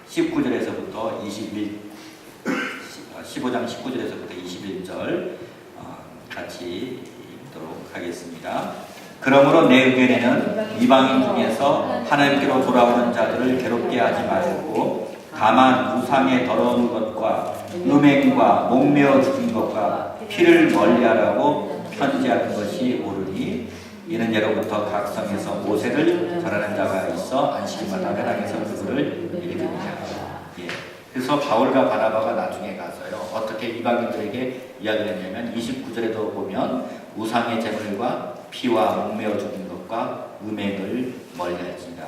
19절에서부터 15장 19절에서부터 21절 같이 읽도록 하겠습니다. 그러므로 내 의견에는 이방인 중에서 하나님께로 돌아오는 자들을 괴롭게 하지 말고 다만 우상의 더러운 것과 음행과 목매어 죽인 것과 피를 멀리하라고 편지하는 것이 옳으니 이는 예로부터 각 성에서 모세를 전하는 자가 있어 안식일마다 회당에서 그들을 읽으니라. 그래서 바울과 바나바가 나중에 가서요 어떻게 이방인들에게 이야기를 했냐면 29절에도 보면 우상의 제물과 피와 목매어 죽인 것과 음행을 멀리할지니라.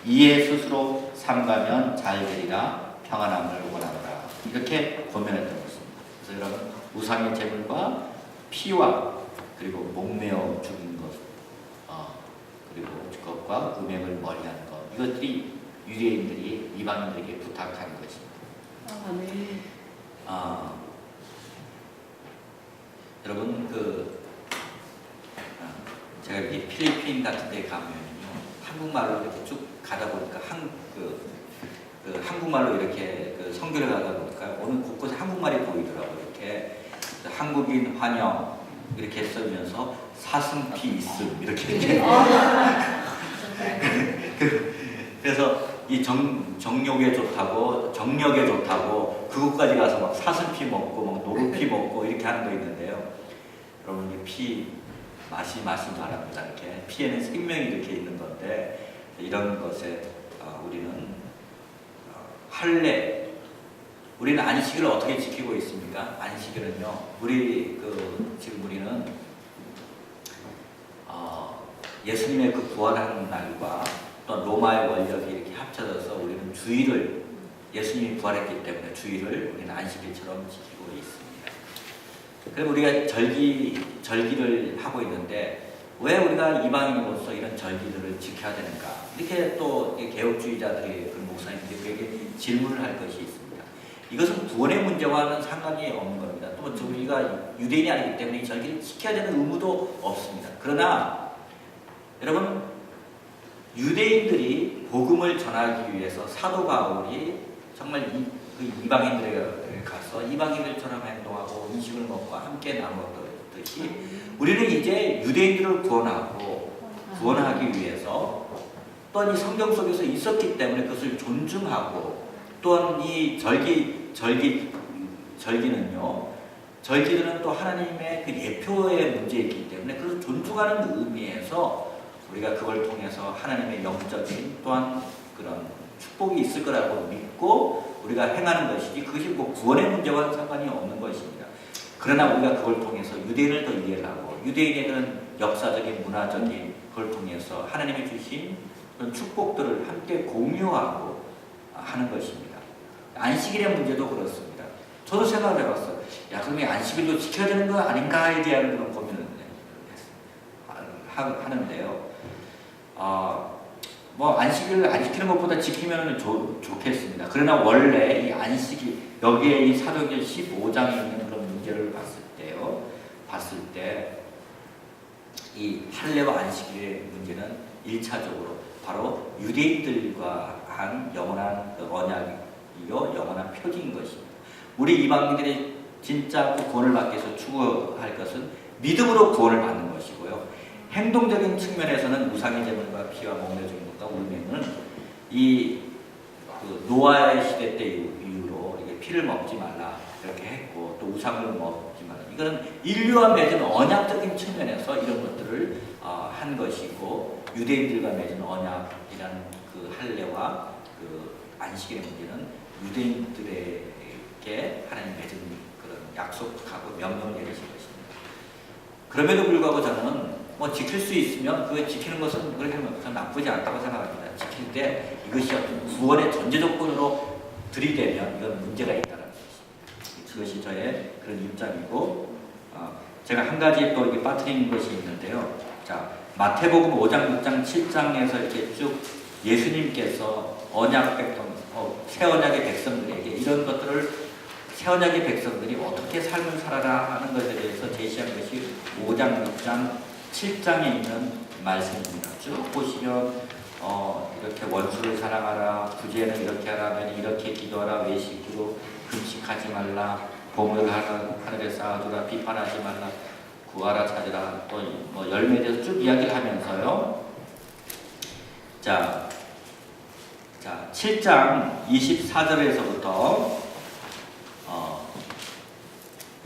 이에 스스로 삼가면 잘 되리라. 평안함을 원하노라. 이렇게 권면했던 것입니다. 그래서 여러분 우상의 제물과 피와 그리고 목매어 죽인 것 그리고 그것과 음행을 멀리하는 것 이것들이 유대인들이 이방인들에게 부탁한 것입니다. 여러분 제가 이렇게 필리핀 같은 데 가면요 한국말로 이렇게 쭉 가다 보니까 한국말로 이렇게 선교를 가다 보니까 어느 곳곳에 한국말이 보이더라고요. 이렇게 한국인 환영 이렇게 써면서 사슴피 있음 이렇게 그래서 이 정력에 좋다고 정력에 좋다고 그곳까지 가서 막 사슴피 먹고 막 노루피 먹고 이렇게 하는 거 있는데요. 여러분 이 피 맛이 바랍니다. 이렇게 피에는 생명이 이렇게 있는 건데 이런 것에 우리는 할례 우리는 안식일을 어떻게 지키고 있습니까? 안식일은요 지금 우리는 예수님의 그 부활하는 날과 또 로마의 원력이 이렇게 합쳐져서 우리는 주일을 예수님이 부활했기 때문에 주일을 우리는 안식일처럼 지키고 있습니다. 그럼 우리가 절기를 하고 있는데 왜 우리가 이방인으로서 이런 절기들을 지켜야 되는가? 이렇게 또 개혁주의자들이 그 목사님들에게 질문을 할 것이 있습니다. 이것은 구원의 문제와는 상관이 없는 겁니다. 또 우리가 유대인이 아니기 때문에 이 절기를 지켜야 되는 의무도 없습니다. 그러나 여러분 유대인들이 복음을 전하기 위해서 사도 바울이 정말 이방인들에게 가서 이방인들처럼 행동하고 음식을 먹고 함께 나누었듯이 우리는 이제 유대인들을 구원하기 위해서 또한 이 성경 속에서 있었기 때문에 그것을 존중하고 또한 이 절기는요. 절기들은 또 하나님의 그 예표의 문제이기 때문에 그것을 존중하는 의미에서 우리가 그걸 통해서 하나님의 영적인 또한 그런 축복이 있을 거라고 믿고 우리가 행하는 것이지 그것이 뭐 구원의 문제와 상관이 없는 것입니다. 그러나 우리가 그걸 통해서 유대인을 더 이해하고 유대인의 그런 역사적인 문화적인 그걸 통해서 하나님이 주신 그런 축복들을 함께 공유하고 하는 것입니다. 안식일의 문제도 그렇습니다. 저도 생각을 해봤어요. 야, 그럼 이 안식일도 지켜야 되는 거 아닌가에 대한 그런 고민을 하는데요. 뭐 안식일을 안 지키는 것보다 지키면 좋겠습니다. 그러나 원래 이 안식일 여기에 이 사도행전 15장에 있는 그런 문제를 봤을 때 이 할례와 안식일의 문제는 1차적으로 바로 유대인들과 한 영원한 언약이요 영원한 표징인 것입니다. 우리 이방인들이 진짜 그 구원을 받기 위해서 추구할 것은 믿음으로 구원을 받는 것이고요. 행동적인 측면에서는 우상의 제물과 피와 목매주는 것과 울매는 그 노아의 시대 때 이후로 이렇게 피를 먹지 말라 이렇게 했고 또 우상을 먹지 말라. 이거는 인류와 맺은 언약적인 측면에서 이런 것들을 한 것이고 유대인들과 맺은 언약이라는 그 할례와 그 안식일의 문제는 유대인들에게 하나님 맺은 그런 약속하고 명령을 내리신 것입니다. 그럼에도 불구하고 저는 뭐 지킬 수 있으면 그 지키는 것은 그렇게 하면 나쁘지 않다고 생각합니다. 지킬 때 이것이 어떤 구원의 전제 조건으로 들이대면 이건 문제가 있다는 것입니다. 그것이 저의 그런 입장이고 제가 한 가지 또 이렇게 빠뜨린 것이 있는데요. 자, 마태복음 5장, 6장, 7장에서 이렇게 쭉 예수님께서 언약 백성, 새 언약의 백성들에게 이런 것들을 새 언약의 백성들이 어떻게 삶을 살아라 하는 것에 대해서 제시한 것이 5장, 6장, 7장에 있는 말씀입니다. 쭉 보시면 이렇게 원수를 사랑하라, 부재는 이렇게 하라면 이렇게 기도하라, 외식으로 금식하지 말라, 보물을 하늘에 쌓아두라, 비판하지 말라, 구하라, 찾으라, 또 뭐 열매에 대해서 쭉 이야기를 하면서요. 자 7장 24절에서부터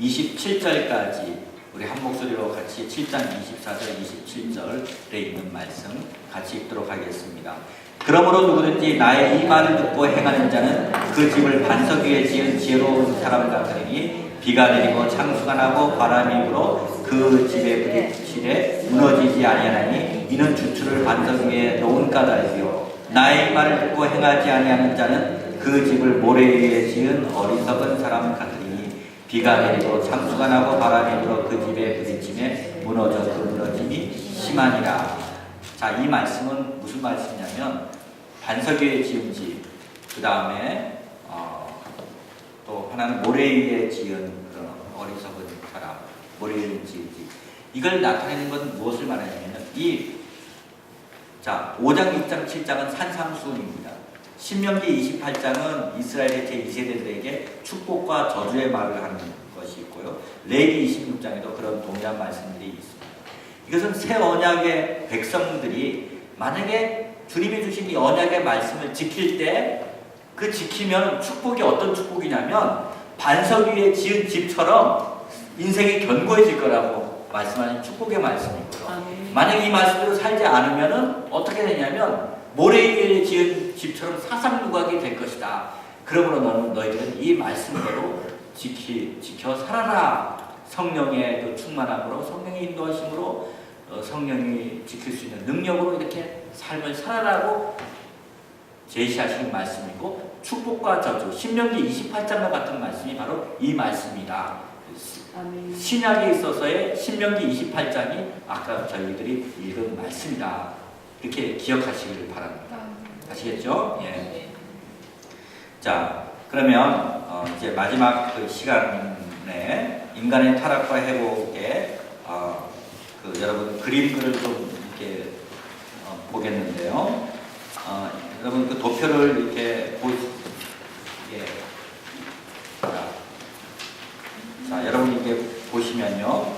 27절까지 우리 한 목소리로 같이 7장 24절, 27절에 있는 말씀 같이 읽도록 하겠습니다. 그러므로 누구든지 나의 이 말을 듣고 행하는 자는 그 집을 반석 위에 지은 지혜로운 사람을 같으니 비가 내리고 창수가 나고 바람이 불어 그 집의 부딪히되 무너지지 아니하나니 이는 주추를 반석 위에 놓은 까닭이요 나의 이 말을 듣고 행하지 아니하는 자는 그 집을 모래 위에 지은 어리석은 사람 같으니 비가 내리고 창수가 나고 바람이 불어 그 집에 부딪히며 무너져 그 무너짐이 심하니라. 자, 이 말씀은 무슨 말씀이냐면 반석 위에 지은 집, 그 다음에 또 하나는 모래 위에 지은 그런 어리석은 사람, 모래 위에 지은 집. 이걸 나타내는 것은 무엇을 말하냐면 5장, 6장, 7장은 산상수훈입니다. 신명기 28장은 이스라엘의 제2세대들에게 축복과 저주의 말을 하는 것이 있고요. 레위기 26장에도 그런 동일한 말씀들이 있습니다. 이것은 새 언약의 백성들이 만약에 주님이 주신 이 언약의 말씀을 지킬 때 그 지키면 축복이 어떤 축복이냐면 반석 위에 지은 집처럼 인생이 견고해질 거라고 말씀하는 축복의 말씀이고요. 만약에 이 말씀대로 살지 않으면 어떻게 되냐면 모래 위에 지은 집처럼 사상누각이 될 것이다. 그러므로 너희들은 이 말씀대로 지켜 살아라. 성령의 그 충만함으로 성령의 인도하심으로 성령이 지킬 수 있는 능력으로 이렇게 삶을 살아라고 제시하시는 말씀이고 축복과 저주 신명기 28장과 같은 말씀이 바로 이 말씀이다. 신약에 있어서의 신명기 28장이 아까 저희들이 읽은 말씀이다. 이렇게 기억하시길 바랍니다. 아시겠죠? 예. 자, 그러면 이제 마지막 그 시간에 인간의 타락과 회복에 여러분 그림들을 좀 이렇게 보겠는데요. 여러분 그 도표를 이렇게 자, 여러분 이게 보시면요.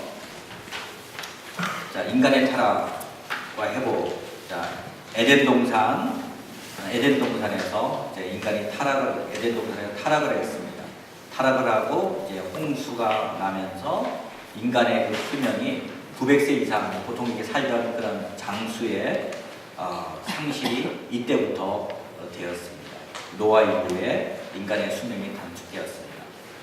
자, 인간의 타락과 회복. 자, 에덴 동산에서 이제 인간이 에덴 동산에서 타락을 했습니다. 타락을 하고 이제 홍수가 나면서 인간의 그 수명이 900세 이상, 보통 이게 살던 그런 장수의 상실이 이때부터 되었습니다. 노아 이후에 인간의 수명이 단축되었습니다.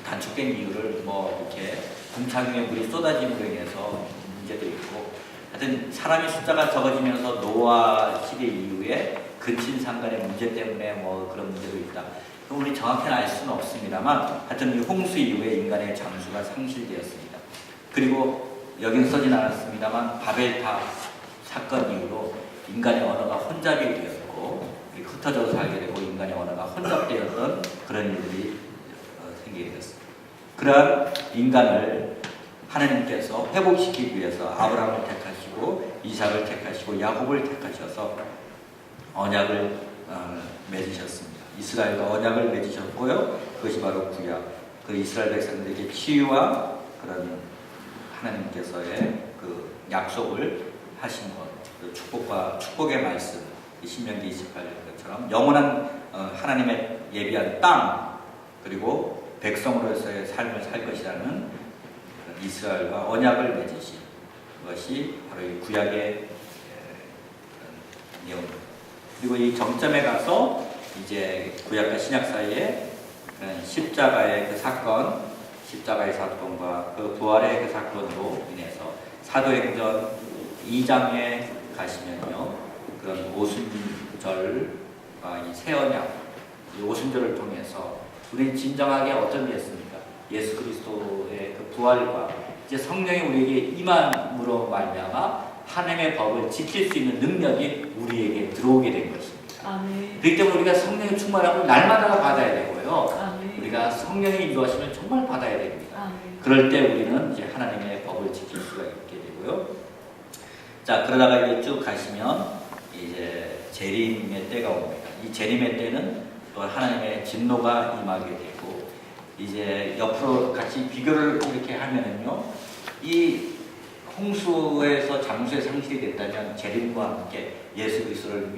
단축된 이유를 뭐 이렇게 궁창 위에 물이 쏟아짐으로 인해서 문제도 있고, 하여튼 사람의 숫자가 적어지면서 노아 시대 이후에 근친상 간의 문제 때문에 뭐 그런 문제도 있다. 그럼 우리 정확히는 알 수는 없습니다만, 하여튼 이 홍수 이후에 인간의 장수가 상실되었습니다. 그리고 여기는 써진 않았습니다만 바벨탑 사건 이후로 인간의 언어가 혼잡이 되었고, 흩어져서 살게 되고 인간의 언어가 혼잡되었던 그런 일들이 생기게 되었습니다. 그러한 인간을 하나님께서 회복시키기 위해서 아브라함을 택하시고 이삭을 택하시고 야곱을 택하셔서 언약을 맺으셨습니다. 이스라엘과 언약을 맺으셨고요. 그것이 바로 구약, 그 이스라엘 백성들에게 치유와 그런 하나님께서의 그 약속을 하신 것, 그 축복의 말씀, 신명기 28절처럼 영원한 하나님의 예비한 땅, 그리고 백성으로서의 삶을 살 것이라는 이스라엘과 언약을 맺으신 것이 바로 이 구약의 내용입니다. 그리고 이 정점에 가서 이제 구약과 신약 사이에 십자가의 그 사건, 십자가의 사건과 그 부활의 그 사건으로 인해서 사도행전 2장에 가시면요, 그런 오순절과 이 새 언약, 이 오순절을 통해서 우리는 진정하게 어떤 게 있습니까? 예수 그리스도의 그 부활과 이제 성령이 우리에게 임함으로 말미암아 하나님의 법을 지킬 수 있는 능력이 우리에게 들어오게 된 것입니다. 아멘. 그렇기 때문에 우리가 성령의 충만함을 날마다 받아야 되고요. 아멘. 우리가 성령의 인도하심을 정말 받아야 됩니다. 아멘. 그럴 때 우리는 이제 하나님의 법을 지킬 수가 있게 되고요. 자, 그러다가 이제 쭉 가시면 이제 재림의 때가 옵니다. 이 재림의 때는 또 하나님의 진노가 임하게 되고, 이제 옆으로 같이 비교를 이렇게 하면은요, 이 홍수에서 장수의 상실이 됐다면 재림과 함께 예수 그리스도를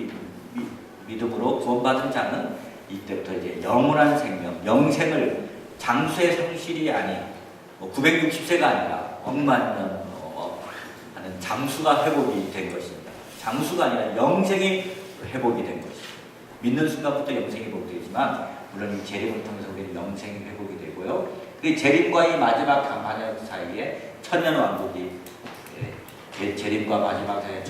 믿음으로 구원받은 자는 이때부터 이제 영원한 생명, 영생을, 장수의 상실이 아닌 960세가 아니라 억만년 하는 장수가 회복이 된 것입니다. 장수가 아니라 영생이 회복이 된 것입니다. 믿는 순간부터 영생이 회복되지만 물론 이 재림을 통해서 우리는 영생이 회복이 되고요. 그 재림과 이 마지막 반역 사이에 천년왕국이, 재림과 마지막 사이에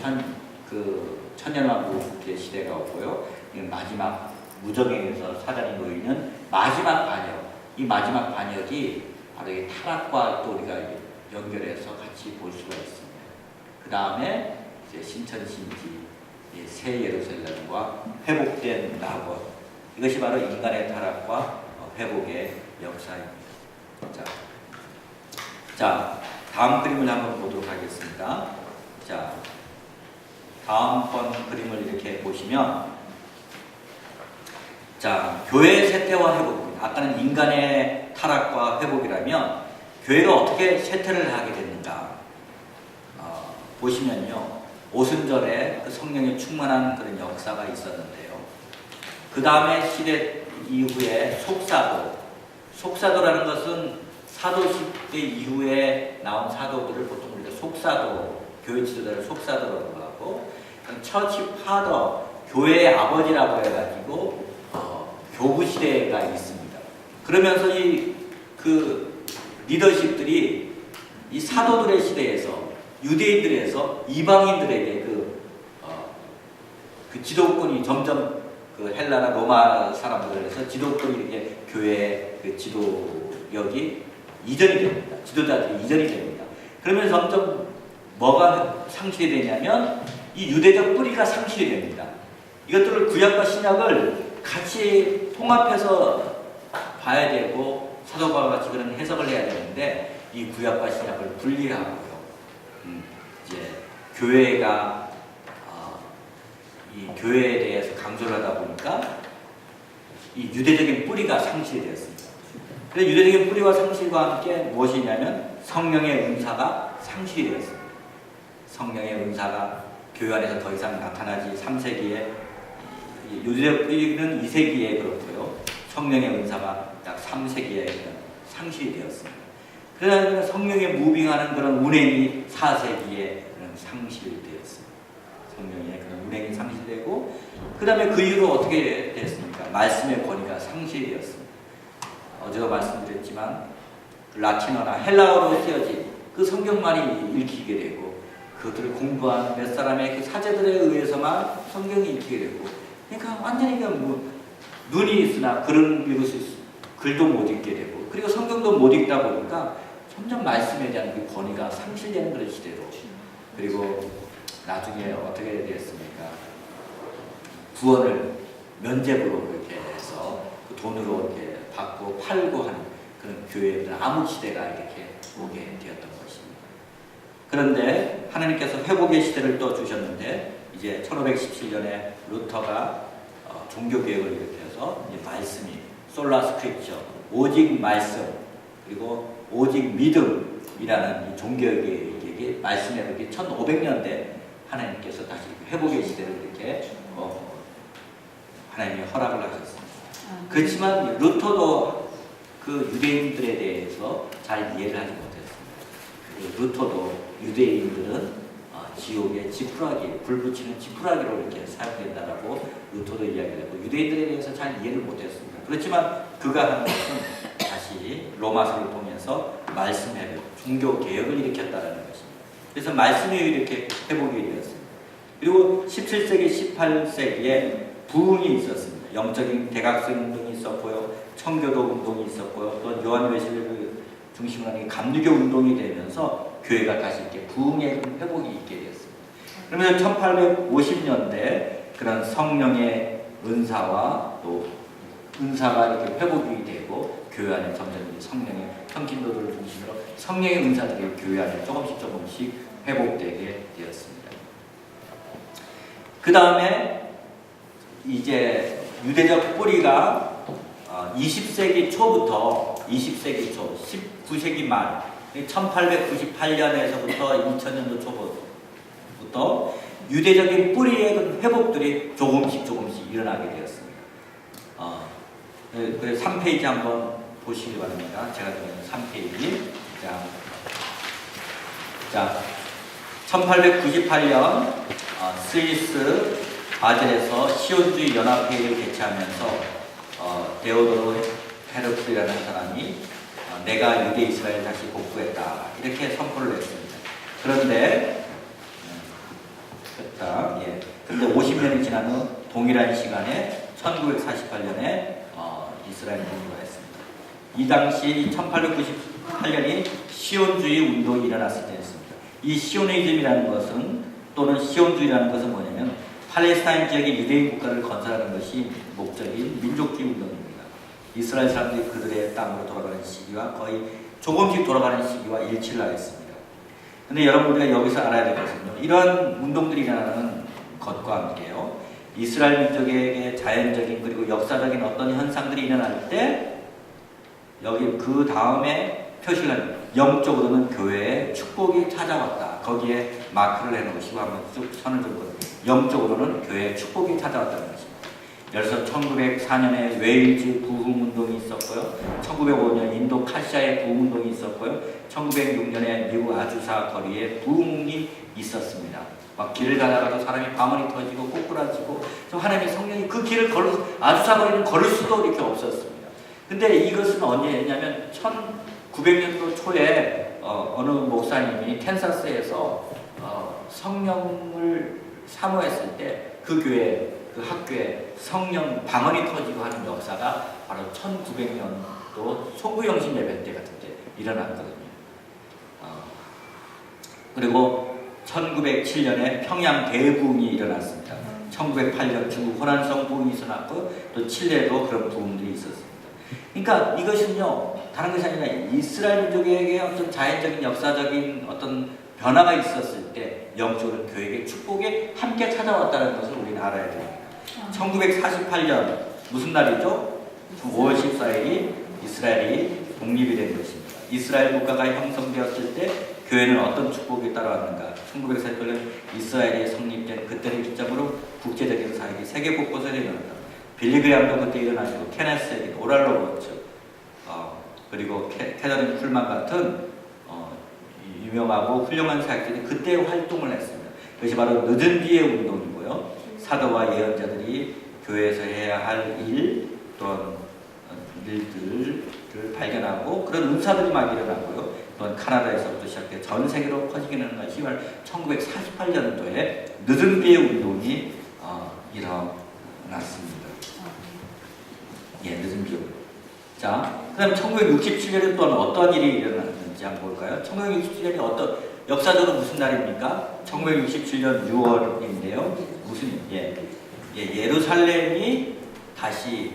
천년왕국의 시대가 오고요. 마지막 무정행에서 사단이 놓이는 마지막 반역, 이 마지막 반역이 바로 이 타락과 또 우리가 연결해서 같이 볼 수가 있습니다. 그 다음에 이제 신천신지, 새 예루살렘과 회복된 낙원, 이것이 바로 인간의 타락과 회복의 역사입니다. 자, 다음 그림을 한번 보도록 하겠습니다. 자, 다음번 그림을 이렇게 보시면, 자, 교회의 쇠퇴와 회복입니다. 아까는 인간의 타락과 회복이라면 교회가 어떻게 쇠퇴를 하게 됐는가 보시면요, 오순절에 그 성령이 충만한 그런 역사가 있었는데요. 그 다음에 시대 이후에 속사도라는 것은 사도 시대 이후에 나온 사도들을 보통 우리가 속사도, 교회 지도자를 속사도라고 하고, 처치 파더, 교회의 아버지라고 해가지고 교부 시대가 있습니다. 그러면서 그 리더십들이 이 사도들의 시대에서, 유대인들에서 이방인들에게 그 지도권이 점점 그 헬라나 로마 사람들에서 지도권이 이렇게 교회의 그 지도력이 이전이 됩니다. 지도자들이 이전이 됩니다. 그러면 점점 뭐가 상실이 되냐면 이 유대적 뿌리가 상실이 됩니다. 이것들을 구약과 신약을 같이 통합해서 봐야 되고 사도 바울과 같이 그런 해석을 해야 되는데, 이 구약과 신약을 분리하고요. 이제 교회가 이 교회에 대해서 강조를 하다 보니까 이 유대적인 뿌리가 상실이 되었습니다. 그래서 유대적인 뿌리와 상실과 함께 무엇이냐면 성령의 은사가 상실이 되었습니다. 성령의 은사가 교회 안에서 더 이상 나타나지 3세기에 유대 뿌리는 2세기에 그렇고요. 성령의 은사가 약 3세기에 상실이 되었습니다. 그러나 성령의 무빙하는 그런 운행이 4세기에 상실이 되었습니다. 성령의 그런 운행이 상실되고 그 다음에 그 이후로 어떻게 됐습니까? 말씀의 권위가 상실이 되었습니다. 어제도 말씀드렸지만 라틴어나 헬라어로 쓰여진 그 성경만이 읽히게 되고 그것들을 공부한 몇 사람의 그 사제들에 의해서만 성경이 읽히게 되고 그러니까 완전히 눈이 있으나 글은 읽을 수 있어 글도 못 읽게 되고 그리고 성경도 못 읽다 보니까 점점 말씀에 대한 그 권위가 상실되는 그런 시대로 그리고 나중에 어떻게 되었습니까? 구원을 면제부로 이렇게 해서 그 돈으로 이렇게 받고 팔고 하는 그런 교회의 암흑 시대가 이렇게 오게 되었던 것입니다. 그런데 하나님께서 회복의 시대를 또 주셨는데 이제 1517년에 루터가 종교개혁을 일으켜서 이제 말씀이 솔라 스크립처 오직 말씀 그리고 오직 믿음이라는 이 종교개혁의 말씀에 이렇게 1500년대 하나님께서 다시 회복의 시대를 이렇게 하나님이 허락을 하셨습니다. 그렇지만 루터도 그 유대인들에 대해서 잘 이해를 하지 못했습니다. 루터도 유대인들은 지옥의 지푸라기, 불 붙이는 지푸라기로 이렇게 사용된다라고 루터도 이야기를 했고 유대인들에 대해서 잘 이해를 못했습니다. 그렇지만 그가 한 것은 다시 로마서를 통해서 말씀 회복, 종교 개혁을 일으켰다는 것입니다. 그래서 말씀이 이렇게 회복이 되었습니다. 그리고 17세기, 18세기에 부흥이 있었습니다. 영적인 대각성 운동이 있었고요, 청교도 운동이 있었고요, 또 요한 웨슬리를 중심으로 하는 감리교 운동이 되면서 교회가 다시 이렇게 부흥의 회복이 있게 되었습니다. 그러면 1850년대 그런 성령의 은사와 또 은사가 이렇게 회복이 되고 교회 안에 점점 성령의 평신도들을 중심으로 성령의 은사들이 교회 안에 조금씩 회복되게 되었습니다. 그 다음에 이제 유대적 뿌리가 20세기 초부터 20세기 초, 19세기 말 1898년에서부터 2000년도 초부터 유대적인 뿌리의 회복들이 조금씩 일어나게 되었습니다. 그래서 3페이지 한번 보시기 바랍니다. 제가 드리는 3페이지. 자, 1898년 스위스 바젤에서 시온주의 연합회의를 개최하면서 데오도로 헤르프라는 사람이 내가 유대 이스라엘 다시 복구했다 이렇게 선포를 했습니다. 그런데 근데 50년이 지난 후 동일한 시간에 1948년에 이스라엘 분리가 했습니다. 이 당시 1898년이 시온주의 운동이 일어났을 때였습니다. 이 시오니즘이라는 것은 또는 시온주의라는 것은 뭐냐면 팔레스타인 지역의 유대인 국가를 건설하는 것이 목적인 민족주의 운동입니다. 이스라엘 사람들이 그들의 땅으로 돌아가는 시기와 거의 조금씩 돌아가는 시기와 일치를 하였습니다. 그런데 여러분 우리가 여기서 알아야 될 것은요. 이러한 운동들이 일어나는 것과 함께요. 이스라엘 민족에게 자연적인 그리고 역사적인 어떤 현상들이 일어날 때 여기 그 다음에 표시를 하는 영적으로는 교회에 축복이 찾아왔다. 거기에 마크를 해놓으시고 한번 쭉 선을 긋고 영적으로는 교회에 축복이 찾아왔다는 것입니다. 그래서 1904년에 웨일즈 부흥운동이 있었고요. 1905년 인도 카시아의 부흥운동이 있었고요. 1906년에 미국 아주사 거리에 부흥이 있었습니다. 막 길을 가다가도 사람이 방언이 터지고 꼬꾸라지고 하나님의 성령이 그 길을 아주사 거리는 걸을 수도 이렇게 없었습니다. 근데 이것은 언제였냐면 1900년도 초에 어느 목사님이 캔사스에서 성령을 사모했을 때 그 교회, 그 학교에 성령 방언이 터지고 하는 역사가 바로 1900년도 소구영신 예배 때 같은 때 일어났거든요. 그리고 1907년에 평양 대부흥이 일어났습니다. 1908년 중국 호난성 부흥이 일어났고 또 칠레도 그런 부흥들이 있었습니다. 그러니까 이것은요 다른 것이 아니라 이스라엘 민족에게 어떤 자연적인 역사적인 어떤 변화가 있었을 때 영적으로 교회에게 축복이 함께 찾아왔다는 것을 우리는 알아야 됩니다. 1948년 무슨 날이죠? 5월 14일이 이스라엘이 독립이 된 것입니다. 이스라엘 국가가 형성되었을 때 교회는 어떤 축복이 따라왔는가? 1948년 이스라엘이 성립된 그때를 기점으로 국제적인 사역이 세계 곳곳에 일어났다. 빌리그램도 그때 일어나시고 케네스 에딘, 오랄 로버츠, 그리고 캐서린 쿨만 같은 유명하고 훌륭한 사역자들이 그때 활동을 했습니다. 그것이 바로 늦은 비의 운동이고요. 사도와 예언자들이 교회에서 해야 할 일 또는 일들을 발견하고 그런 은사들이 막 일어나고요. 또한 카나다에서부터 시작해 전 세계로 퍼지기는 한 10월 1948년도에 늦은 비의 운동이 일어났습니다. 예, 늦은 비의 운동. 자, 그 다음 1967년에 또한 어떤 일이 일어났는지 한번 볼까요? 1967년이 어떤, 역사적으로 무슨 날입니까? 1967년 6월인데요. 무슨, 예루살렘이 다시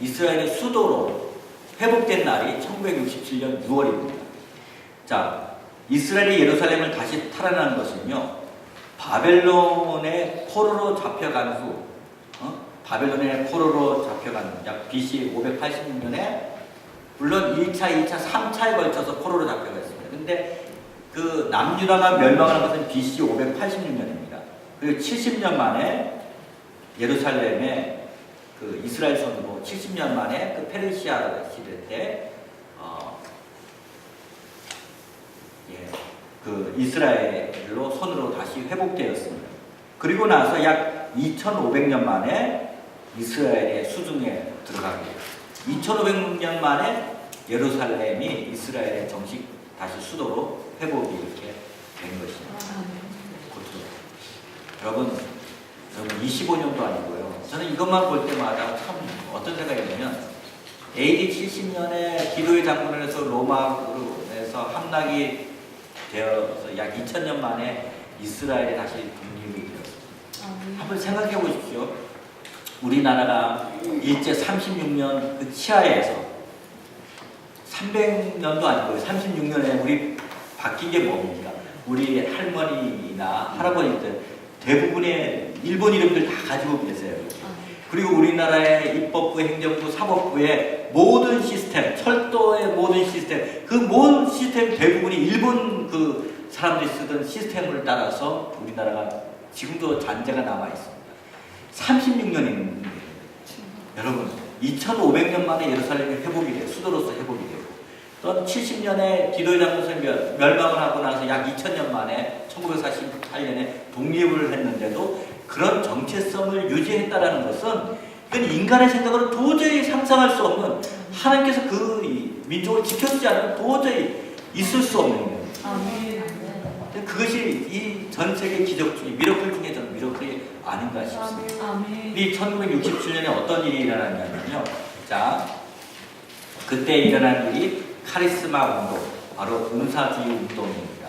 이스라엘의 수도로 회복된 날이 1967년 6월입니다. 자, 이스라엘이 예루살렘을 다시 탈환한 것은요, 바벨론의 포로로 잡혀간 후, 바벨론의 포로로 잡혀간 약 BC 586년에 물론 1차, 2차, 3차에 걸쳐서 포로로 잡혀갔습니다. 근데 그 남유다가 멸망하는 것은 BC 586년입니다. 그리고 70년 만에 예루살렘에 그 이스라엘 손으로 70년 만에 그 페르시아 시대 때 그 이스라엘로 손으로 다시 회복되었습니다. 그리고 나서 약 2500년 만에 이스라엘의 수중에 들어가게 돼요. 2500년 만에 예루살렘이 이스라엘의 정식 다시 수도로 회복이 이렇게 된 것입니다. 여러분 25년도 아니고요. 저는 이것만 볼 때마다 참 어떤 생각이 드냐면 AD 70년에 기도의 장군에서 로마에서 함락이 되어서 약 2000년 만에 이스라엘이 다시 독립이 되었습니다. 한번 생각해 보십시오. 우리나라가 일제 36년 그 치하에서 300년도 아니고 36년에 우리 바뀐 게 뭡니까? 우리 할머니나 할아버지들 대부분의 일본 이름들 다 가지고 계세요. 그리고 우리나라의 입법부, 행정부, 사법부의 모든 시스템, 철도의 모든 시스템, 그 모든 시스템 대부분이 일본 그 사람들이 쓰던 시스템을 따라서 우리나라가 지금도 잔재가 남아 있습니다. 36년입니다. 여러분, 2500년 만에 예루살렘이 회복이 돼요. 수도로서 회복이 되고. 또 70년에 기도의 장군선이 멸망을 하고 나서 약 2000년 만에 1948년에 독립을 했는데도 그런 정체성을 유지했다는 것은 이건 인간의 생각으로 도저히 상상할 수 없는, 하나님께서 그 민족을 지켜주지 않으면 도저히 있을 수 없는 거예요. 그것이 이 전 세계 기적 중에, 미러클 중에 저는 미러클이 아닌가 싶습니다. 이 1967년에 어떤 일이 일어났냐면요. 자, 그때 일어난 일이 카리스마 운동, 바로 은사주의 운동입니다.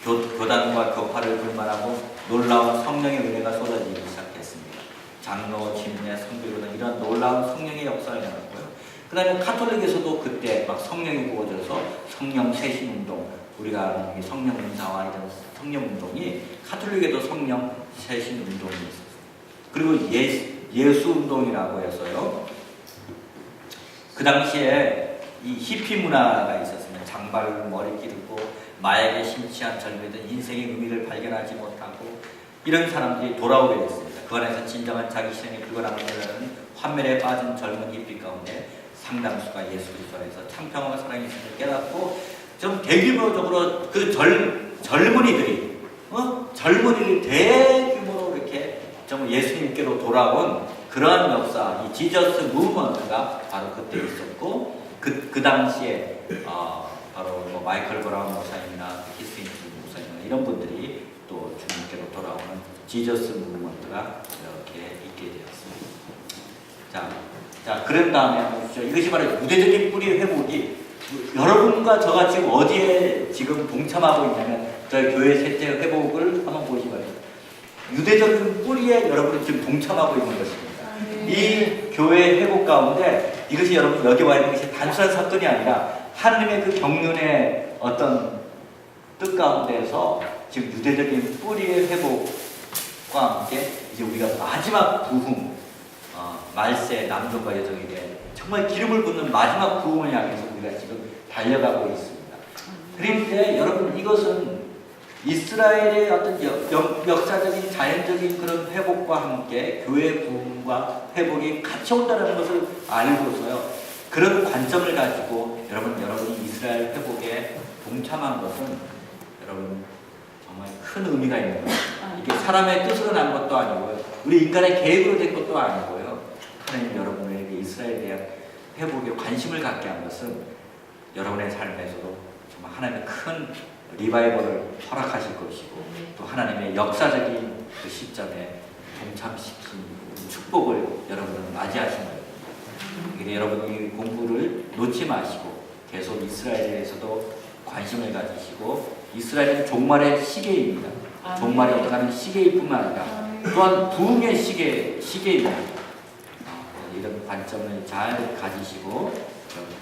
교단과 교파를 불만하고 놀라운 성령의 은혜가 쏟아지기 시작했습니다. 장로, 침례, 성교로는 이런 놀라운 성령의 역사를 일어났고요. 그 다음에 카톨릭에서도 그때 막 성령이 부어져서 성령 세신 운동, 우리가 아는 성령 은사와 이런 성령 운동이 카톨릭에도 성령 세신 운동이 있었어요. 그리고 예수 운동이라고 해서요. 그 당시에 이 히피 문화가 있었습니다. 장발로 머리 기르고 마약에 심취한 젊은이들, 인생의 의미를 발견하지 못하고 이런 사람들이 돌아오게 됐습니다. 그 안에서 진정한 자기 실현이 불가능하다는 환멸에 빠진 젊은 히피 가운데 상당수가 예수 그리스도 안에서 참평과 사랑의 신을 깨닫고 좀 대규모적으로 그 젊은이들이 대규모로 이렇게 좀 예수님께로 돌아온 그러한 역사, 이 지저스 무브먼트가 바로 그때 있었고 그 당시에 바로 뭐 마이클 브라운 목사님이나 키스인스 목사님이나 이런 분들이 또 주님께로 돌아오는 지저스 무브먼트가 이렇게 있게 되었습니다. 자, 그런 다음에 보십시오. 이것이 바로 유대적인 뿌리의 회복이 여러분과 저가 지금 어디에 지금 동참하고 있냐면 저희 교회 세대 회복을 한번 보시기 바랍니다. 유대적인 뿌리에 여러분이 지금 동참하고 있는 것입니다. 이 교회 회복 가운데 이것이 여러분 여기 와 있는 것이 단순한 사건이 아니라 하나님의 그 경륜의 어떤 뜻 가운데서 지금 유대적인 뿌리의 회복과 함께 이제 우리가 마지막 부흥, 말세 남종과 여종이 된 정말 기름을 붓는 마지막 부흥을 향해서 우리가 지금 달려가고 있습니다. 그런데 여러분 이것은 이스라엘의 어떤 역사적인 자연적인 그런 회복과 함께 교회 부흥과 회복이 같이 온다는 것을 알고서요. 그런 관점을 가지고 여러분이 이스라엘 회복에 동참한 것은 여러분 정말 큰 의미가 있는 거예요. 이게 사람의 뜻으로 난 것도 아니고요. 우리 인간의 계획으로 된 것도 아니고요. 하나님 여러분에게 이스라엘에 대한 회복에 관심을 갖게 한 것은 여러분의 삶에서도 정말 하나님의 큰 리바이벌을 허락하실 것이고 또 하나님의 역사적인 그 시점에 동참시킨 축복을 여러분은 맞이하신 거예요. 그래서 여러분이 공부를 놓지 마시고 계속 이스라엘에 대해서도 관심을 가지시고 이스라엘은 종말의 시계입니다. 종말이 어떻게 시계일 뿐만 아니라 또한 부흥의 시계입니다. 이런 관점을 잘 가지시고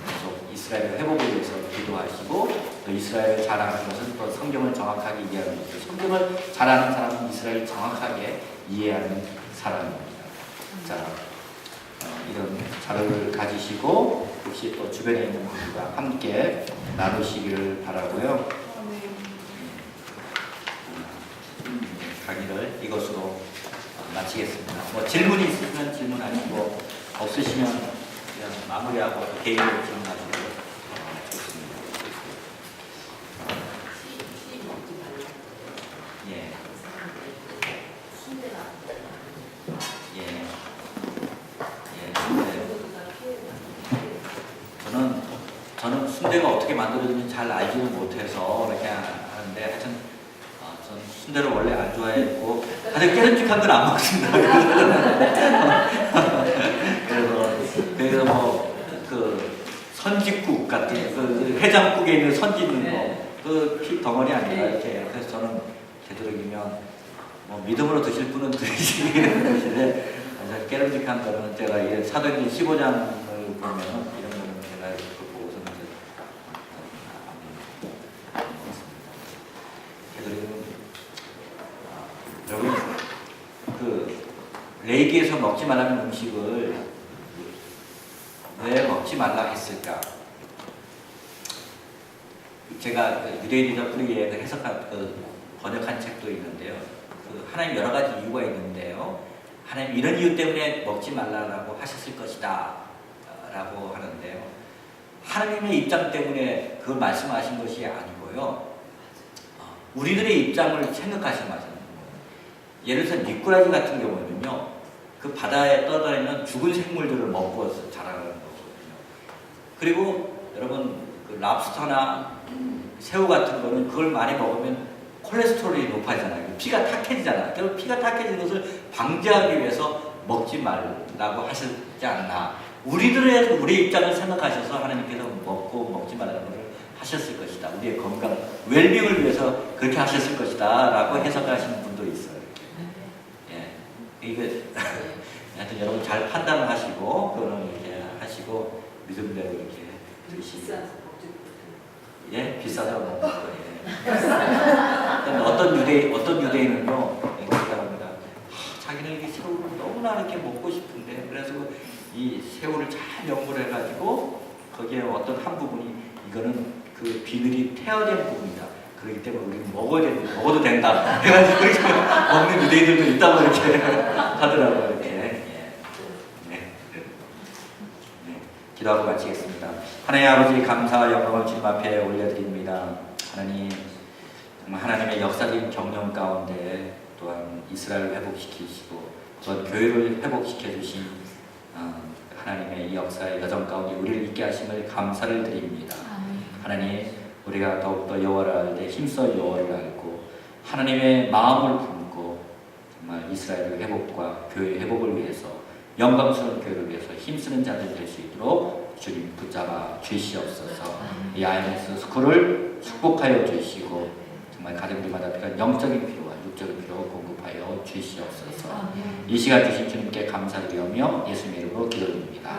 계속 이스라엘의 회복을 위해서 기도하시고 또 이스라엘을 잘 아는 것은 또 성경을 정확하게 이해하는 것이죠. 성경을 잘 아는 사람은 이스라엘을 정확하게 이해하는 사람입니다. 자, 이런 자료를 가지시고 혹시 또 주변에 있는 분들과 함께 나누시기를 바라고요. 강의를 이것으로 마치겠습니다. 뭐 질문이 있으면 질문하시고 없으시면 그냥 마무리하고 개인으로 질문하시고 좋습니다. 예. 저는 순대가 어떻게 만들어지는지 잘 알지는 못해서 그렇게 하는데 하여튼 저는 순대를 원래 안 좋아했고 가장 깨름직한 건 안 먹습니다. 그래서 뭐 그 선짓국 같은 그 해장국에 있는 선짓 있는 거 그 피 덩어리 아니라 이렇게 그래서 저는 되도록이면 뭐 믿음으로 드실 분은 드시기는 드시는데 깨름직한 거는 제가 사도행전 15장을 보면 이런 거는 제가 그 보고서는 되도록이면 여러분 그 레이기에서 먹지 말라는 음식을 왜 먹지 말라 했을까? 제가 유대인이자 불리에 해석한 번역한 책도 있는데요. 하나님 여러 가지 이유가 있는데요. 하나님 이런 이유 때문에 먹지 말라라고 하셨을 것이다 라고 하는데요. 하나님의 입장 때문에 그걸 말씀하신 것이 아니고요. 우리들의 입장을 생각하신 말씀입니다. 예를 들어서 미꾸라지 같은 경우는요. 그 바다에 떠다니는 죽은 생물들을 먹고 자라는 거거든요. 그리고 여러분 그 랍스터나 새우 같은 거는 그걸 많이 먹으면 콜레스테롤이 높아지잖아요. 피가 탁해지잖아요. 그래서 피가 탁해지는 것을 방지하기 위해서 먹지 말라고 하셨지 않나. 우리 입장을 생각하셔서 하나님께서 먹지 말라는 것을 하셨을 것이다. 우리의 건강, 웰빙을 위해서 그렇게 하셨을 것이다. 라고 해석하시는 분도 있어요. 예. 이게 하여튼 여러분 잘 판단을 하시고 그거는 이렇게 하시고 믿음대로 이렇게 드시고. 예, 비싸서 먹는 거예요. 어떤 유대인은요, 이렇게 합니다. 자기는 이게 새우를 너무나 이렇게 먹고 싶은데, 그래서 이 새우를 잘 연구를 해가지고 거기에 어떤 한 부분이 이거는 그 비늘이 태어된 부분이다. 그렇기 때문에 우리는 먹어도 된다. 해가지고 그렇게 먹는 유대인들도 있다고 이렇게 하더라고요. 이렇게. 기도하고 마치겠습니다. 하나님 아버지 감사와 영광을 주님 앞에 올려드립니다. 하나님 정말 하나님의 역사적인 경영 가운데 또한 이스라엘을 회복시키시고 또한 교회를 회복시켜 주신 하나님의 이 역사의 여정 가운데 우리를 있게 하심을 감사를 드립니다. 하나님 우리가 더욱더 여호와를 알 때 힘써 여호와를 알고 하나님의 마음을 품고 정말 이스라엘의 회복과 교회의 회복을 위해서 영광스러운 교회를 위해서 힘쓰는 자들 될 수 있도록 주님 붙잡아 주시옵소서. 이 IMS 스쿨을 축복하여 주시고 정말 가정들마다 필요한 영적인 필요와 육적인 필요 공급하여 주시옵소서. 이 시간 주신 주님께 감사드리며 예수님 이름으로 기도드립니다.